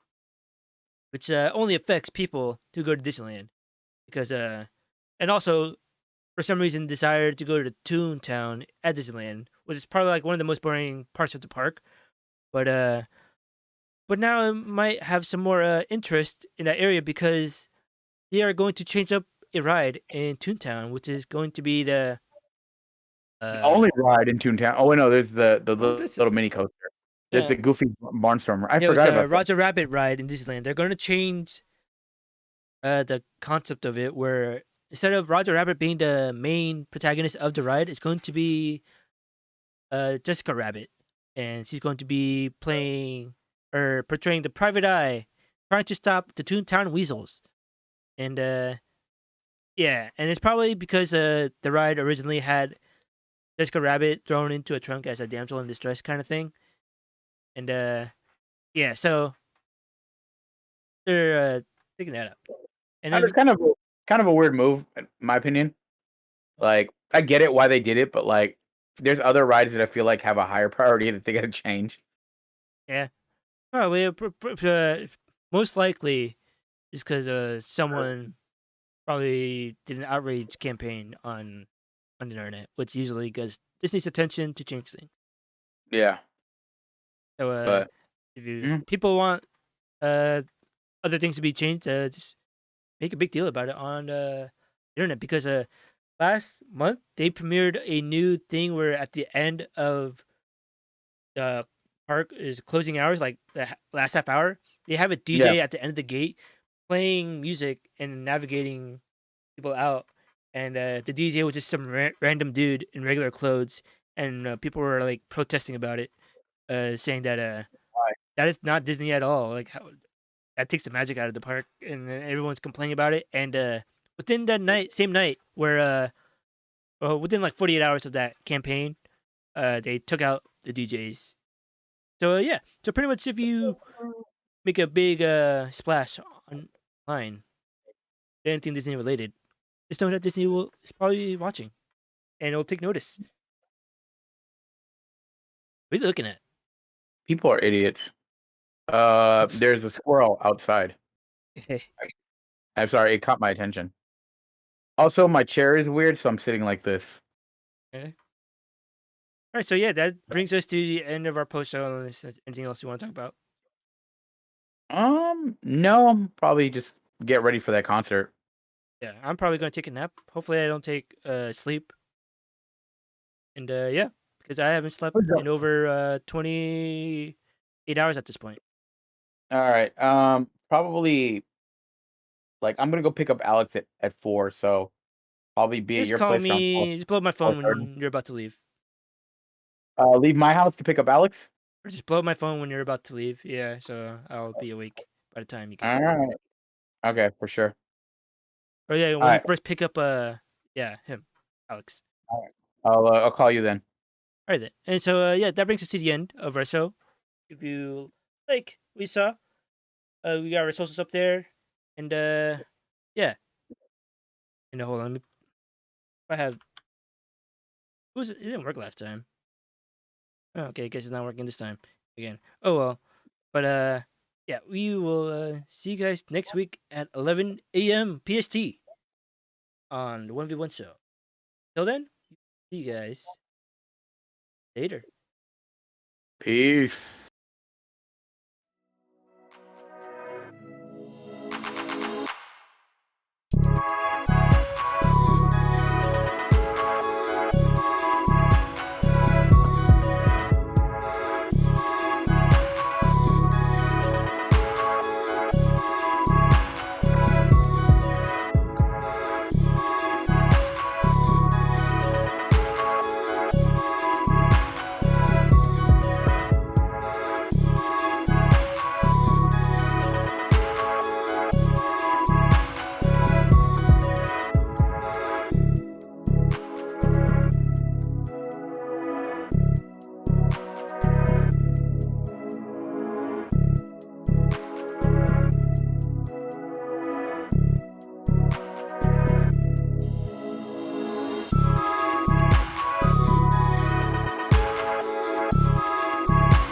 which only affects people who go to Disneyland, because and also for some reason decided to go to Toontown at Disneyland, which is probably like one of the most boring parts of the park. But but now I might have some more interest in that area because they are going to change up a ride in Toontown, which is going to be the The uh only ride in Toontown. Oh wait, no, there's the oh, this little mini coaster. There's yeah the Goofy Barnstormer. I yeah with forgot the about that. Roger Rabbit ride in Disneyland. They're going to change the concept of it, where instead of Roger Rabbit being the main protagonist of the ride, it's going to be Jessica Rabbit, and she's going to be playing or portraying the Private Eye, trying to stop the Toontown Weasels. And yeah, and it's probably because the ride originally had Jessica Rabbit thrown into a trunk as a damsel in distress kind of thing, and yeah, so they're picking that up, and It's then kind of a weird move, in my opinion. Like I get it why they did it, but like there's other rides that I feel like have a higher priority that they got to change. yeah, probably most likely is because someone probably did an outrage campaign on the internet, which usually gets Disney's attention to change things. Yeah, So but if you mm, people want uh other things to be changed, just make a big deal about it on internet because last month they premiered a new thing where at the end of the park is closing hours, like the last half hour, they have a yeah, DJ at the end of the gate playing music and navigating people out, and the DJ was just some random dude in regular clothes, and people were like protesting about it, saying that why? that is not Disney at all. Like how that takes the magic out of the park, and then everyone's complaining about it. And within that night, same night, where well, within like 48 hours of that campaign, they took out the DJs. So yeah, so pretty much if you make a big splash online, anything Disney related, just know that Disney will is probably watching and it'll take notice. What are you looking at? People are idiots. There's a squirrel outside. Okay. I'm sorry, it caught my attention. Also, my chair is weird, so I'm sitting like this. Okay. All right, so yeah, that brings us to the end of our post show. Unless there's anything else you want to talk about? No, I'm probably just get ready for that concert. Yeah, I'm probably going to take a nap. Hopefully, I don't take sleep. And yeah, because I haven't slept What's in up? over 28 hours at this point. All right. Probably like I'm gonna go pick up Alex at 4, so probably be at Just your call place around 4, me. Just blow up my phone 4:30. when you're about to leave. Leave my house to pick up Alex. Or just blow up my phone when you're about to leave. Yeah, so I'll be awake by the time you get All there. right. Okay, for sure. Or yeah, All when you right. first pick up Yeah, him, Alex. All right. I'll call you then. All right then. And so yeah, that brings us to the end of our show. If you like, we saw, we got our socials up there, and yeah. And hold on, if I have. It didn't work last time. Oh, okay, I guess it's not working this time again. Oh well. But yeah, we will see you guys next week at 11 a.m. PST on the 1v1 show. Till then, see you guys later. Peace.